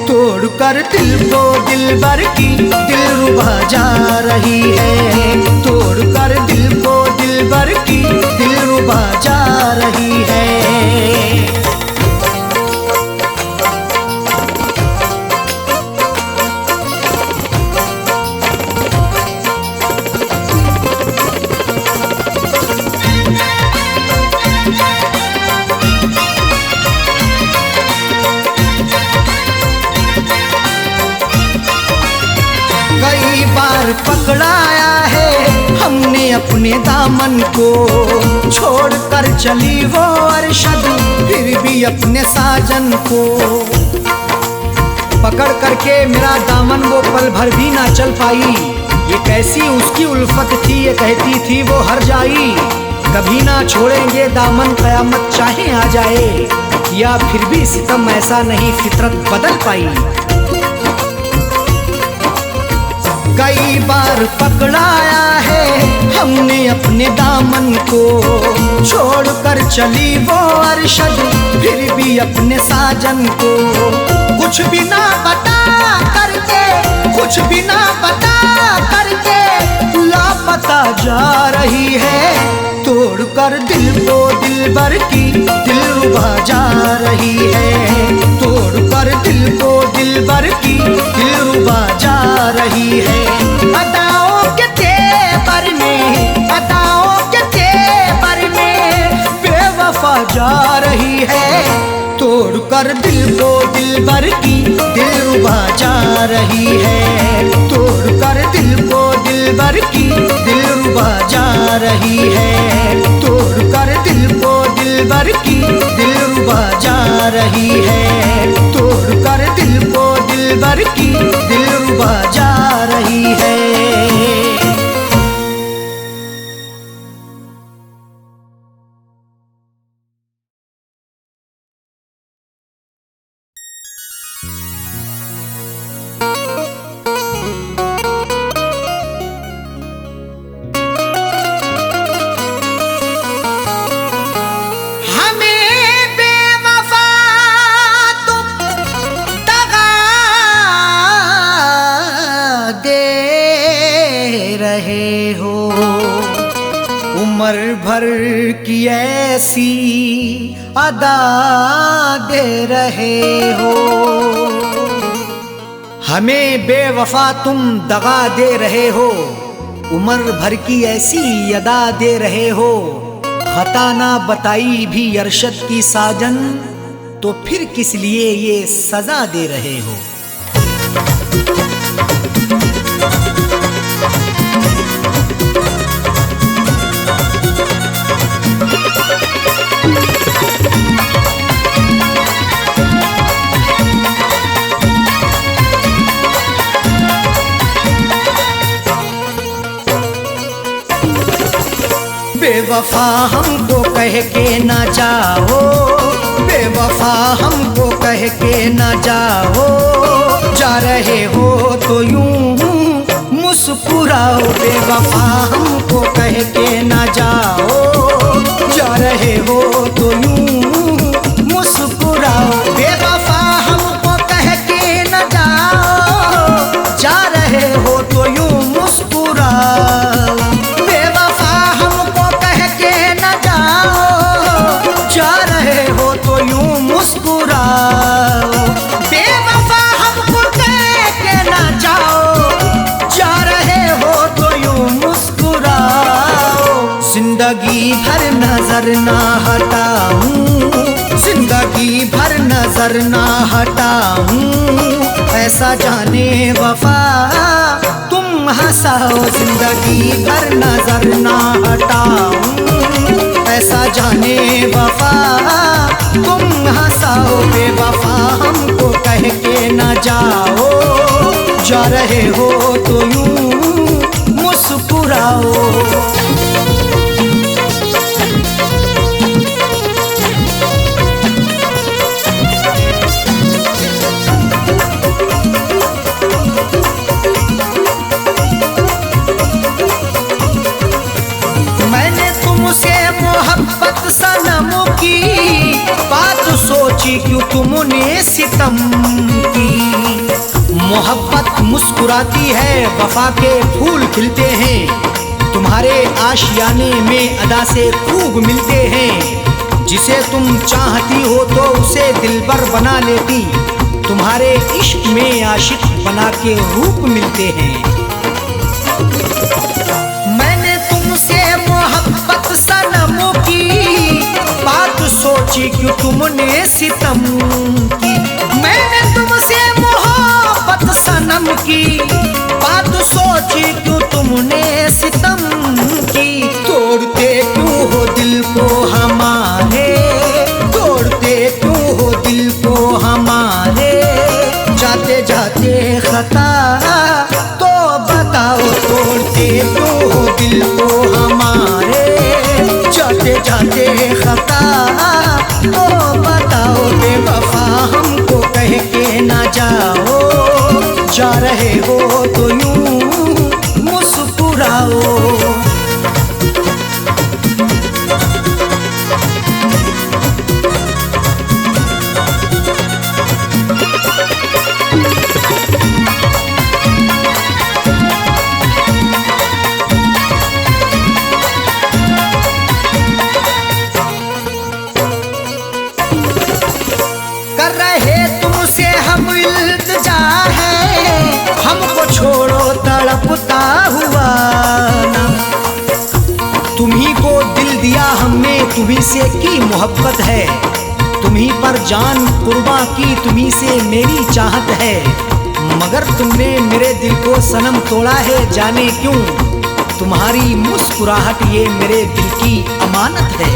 तोड़ कर दिल को दिलबर की दिलरुबा जा रही है, तोड़ कर दिल को दिलबर की दिलरुबा जा रही है। कई बार पकड़ाया है हमने अपने दामन को, छोड़ कर चली वो अरशद फिर भी अपने साजन को। पकड़ करके मेरा दामन वो पल भर भी ना चल पाई, ये कैसी उसकी उल्फत थी, ये कहती थी वो हर जाई। कभी ना छोड़ेंगे दामन कयामत चाहे आ जाए, या फिर भी सितम ऐसा नहीं फितरत बदल पाई। कई बार पकड़ाया है हमने अपने दामन को, छोड़ कर चली वो अरशद फिर भी अपने साजन को। कुछ भी ना बता करके, कुछ भी ना बता करके लापता जा रही है, तोड़ कर दिल को दिलबर की दिलरुबा जा रही है, तोड़ कर दिल को दिलबर की दिलरुबा जा रही है। अदाओं के तेवर में, अदाओं के तेवर में बेवफा जा रही है, तोड़ कर दिल को दिलबर की दिलरुबा जा रही है, तोड़ कर दिल को दिलबर की दिलरुबा जा रही है, तोड़ कर दिल को दिलबर की दिलरुबा जा रही है, तोड़ कर दिल को दिलबर की दिलरुबा जा रही है। उम्र भर की ऐसी अदा दे रहे हो, हमें बेवफा तुम दगा दे रहे हो, उम्र भर की ऐसी अदा दे रहे हो। खता ना बताई भी अरशद की साजन, तो फिर किस लिए ये सजा दे रहे हो। बेवफा हमको कह के ना जाओ, बेवफा हमको कह के ना जाओ, जा रहे हो तो यूं मुस्कुराओ। बेवफा हमको कह के ना जाओ, जा रहे हो तो यूं मुस्कुराओ। बेवफा हमको कह के ना जाओ, जा रहे हो तो यूं मुस्कुराओ। बेवफा हमको कह के ना जाओ, जा रहे हो तो यूं मुस्कुराओ। बेवफा हमको कह के ना जाओ, जा रहे हो तो यूं मुस्कुराओ। जिंदगी भर नजर ना हटाऊं, जिंदगी भर नजर ना हटाऊं, ऐसा जाने वफा तुम हंसाओ। जिंदगी भर नजर ना हटाऊं, ऐसा जाने वफा तुम हंसाओ। बेवफा हमको कह के ना जाओ, जा रहे हो तो यूं मुस्कुराओ। सोची क्यों तुमने सितम की। मोहब्बत मुस्कुराती है, वफा के फूल खिलते हैं, तुम्हारे आशियाने में अदा से खूब मिलते हैं। जिसे तुम चाहती हो तो उसे दिलबर बना लेती, तुम्हारे इश्क में आशिक बना के रूप मिलते हैं। मैंने तुमसे मोहब्बत सनम की बात सोची क्यों तुमने सितम की। मैंने तुमसे मोहब्बत सनम की बात सोची क्यों तुमने सितम की। तोड़ते क्यों हो दिल को हमारे, तोड़ते क्यों हो दिल को हमारे, जाते जाते खता तो बताओ। तोड़ते क्यों हो दिल को हमारे, जाते जाते खता तो बताओ। बेवफा हमको कह के ना जाओ, जा रहे हो तो यूं मुस्कुराओ। कर रहे तुमसे हम इल्तिजा है, हमको छोड़ो तड़पता हुआ ना। तुम्ही को दिल दिया हमने, तुम्ही से की मोहब्बत है, तुम्ही पर जान कुर्बान की, तुम्ही से मेरी चाहत है। मगर तुमने मेरे दिल को सनम तोड़ा है, जाने क्यों। तुम्हारी मुस्कुराहट ये मेरे दिल की अमानत है।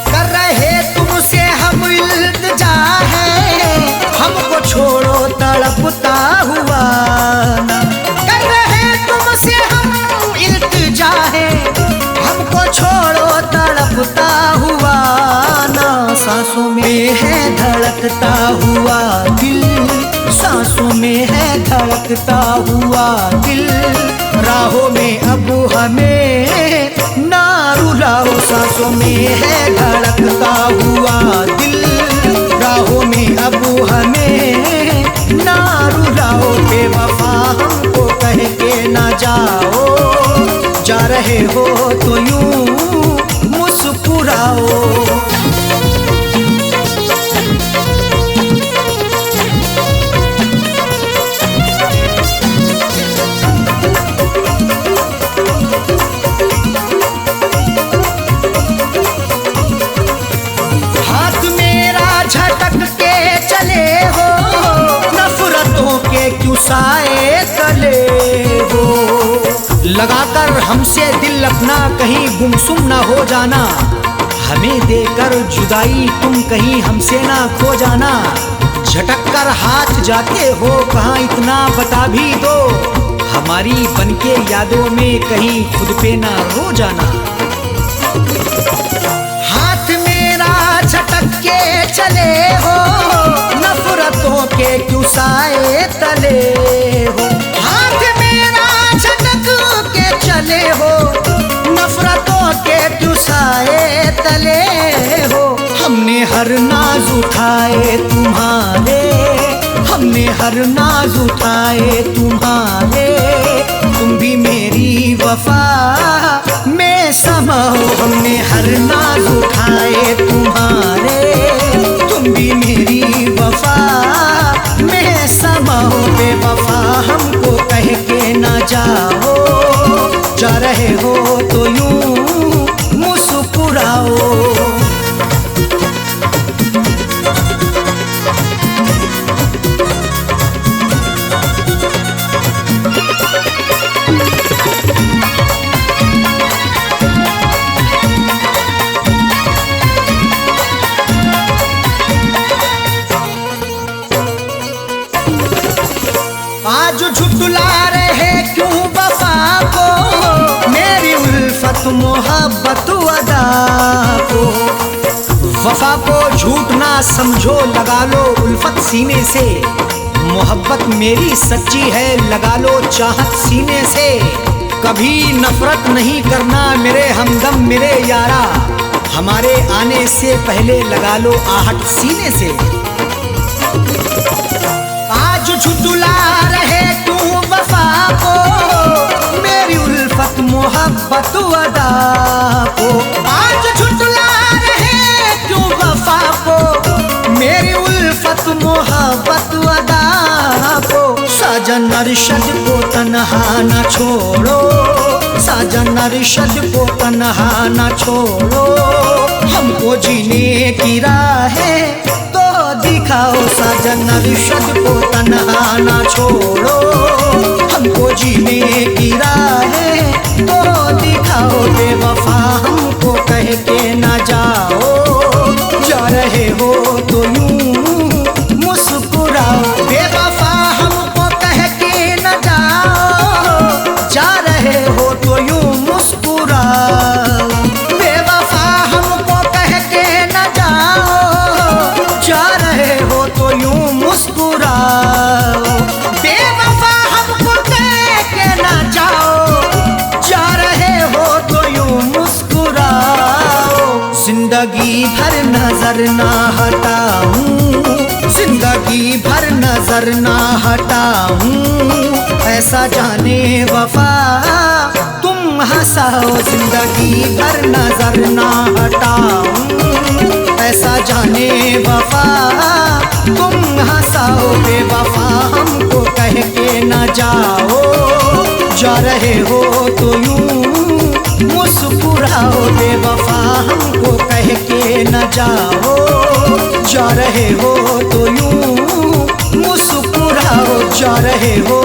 कर रहे तुमसे हम इल्तिजा है, हमको छोड़ो तड़पता हुआ ना। कर रहे तुमसे हम इल्तिजा है, हमको छोड़ो तड़पता हुआ ना। सांसों में है धड़कता हुआ दिल, सांसों में है धड़कता हुआ दिल। राहों में अब हमें ना रुलाओ, सांसों में है धड़कता हुआ दिल। राहों में अब हमें ना रुलाओ। बेवफा हमको कह के ना जाओ, जा रहे हो तो यूं मुस्कुराओ। हाथ मेरा झटक के चले हो, नफरतों के क्यों साए तले हो। लगाकर हमसे दिल अपना कहीं गुमसुम ना हो जाना, हमें देकर जुदाई तुम कहीं हमसे ना खो जाना। झटक कर हाथ जाते हो कहाँ इतना बता भी दो, हमारी बनके यादों में कहीं खुद पे ना रो जाना। हाथ मेरा झटक के चले हो, नफरतों के क्यों साए तले हो। हाथ मेरा झटक के चले हो, नफरतों के क्यों साए तले हो। हमने हर नाज उठाए तुम्हारे, हमने हर नाज उठाए तुम्हारे, तुम भी मेरी वफा में समा हो। हमने हर नाज उठाए तुम्हारे, तुम भी मेरी वफा में समा हो। बेवफा हमको कह के ना जाओ, जा रहे हो तो यूं मुस्कुराओ। आज झुठला रहे क्यों वफा को, मेरी उल्फत मोहब्बत अदा को। वफा को झूठ ना समझो, लगा लो उल्फत सीने से। मोहब्बत मेरी सच्ची है, लगा लो चाहत सीने से। कभी नफरत नहीं करना मेरे हमदम मेरे यारा, हमारे आने से पहले लगा लो आहट सीने से। आज झुठला रहे तू वफा को, मेरी उल्फत मोहब्बत अदा को। आज झुठला रहे तू वफा को, मेरी उल्फत मोहब्बत अदा को। साजन अरशद को तन्हा न छोड़ो, साजन अरशद को तन्हा न छोड़ो। हमको जीने की राहें तो दिखाओ, साजन अरशद को तन्हा न छोड़ो। हमको जीने की राहें तो दिखाओ, बेवफा हमको कह के न जाओ। जा रहे हो तो यूं मुस्कुराओ, बेवफा हमको कह के न जाओ। जा रहे हो तो यूं मुस्कुराओ, बेवफा हमको कह के न जाओ। जा रहे हो तो यूं मुस्कुराओ, बेवफा हमको कह के न जाओ। जा रहे हो तो यूं मुस्कुराओ। जिंदगी भर नजर ना हटाऊं, जिंदगी भर नजर ना हटाऊं। ऐसा जाने वफा तुम हंसाओ, जिंदगी भर नजर ना हटाऊं। ऐसा जाने वफा तुम हंसाओ, बेवफा हमको कह के न जाओ। जा रहे हो तो यूं मुस्कुराओ, बेवफा हमको कह के न जाओ। जा रहे हो तो यूं मुस्कुराओ, जा रहे हो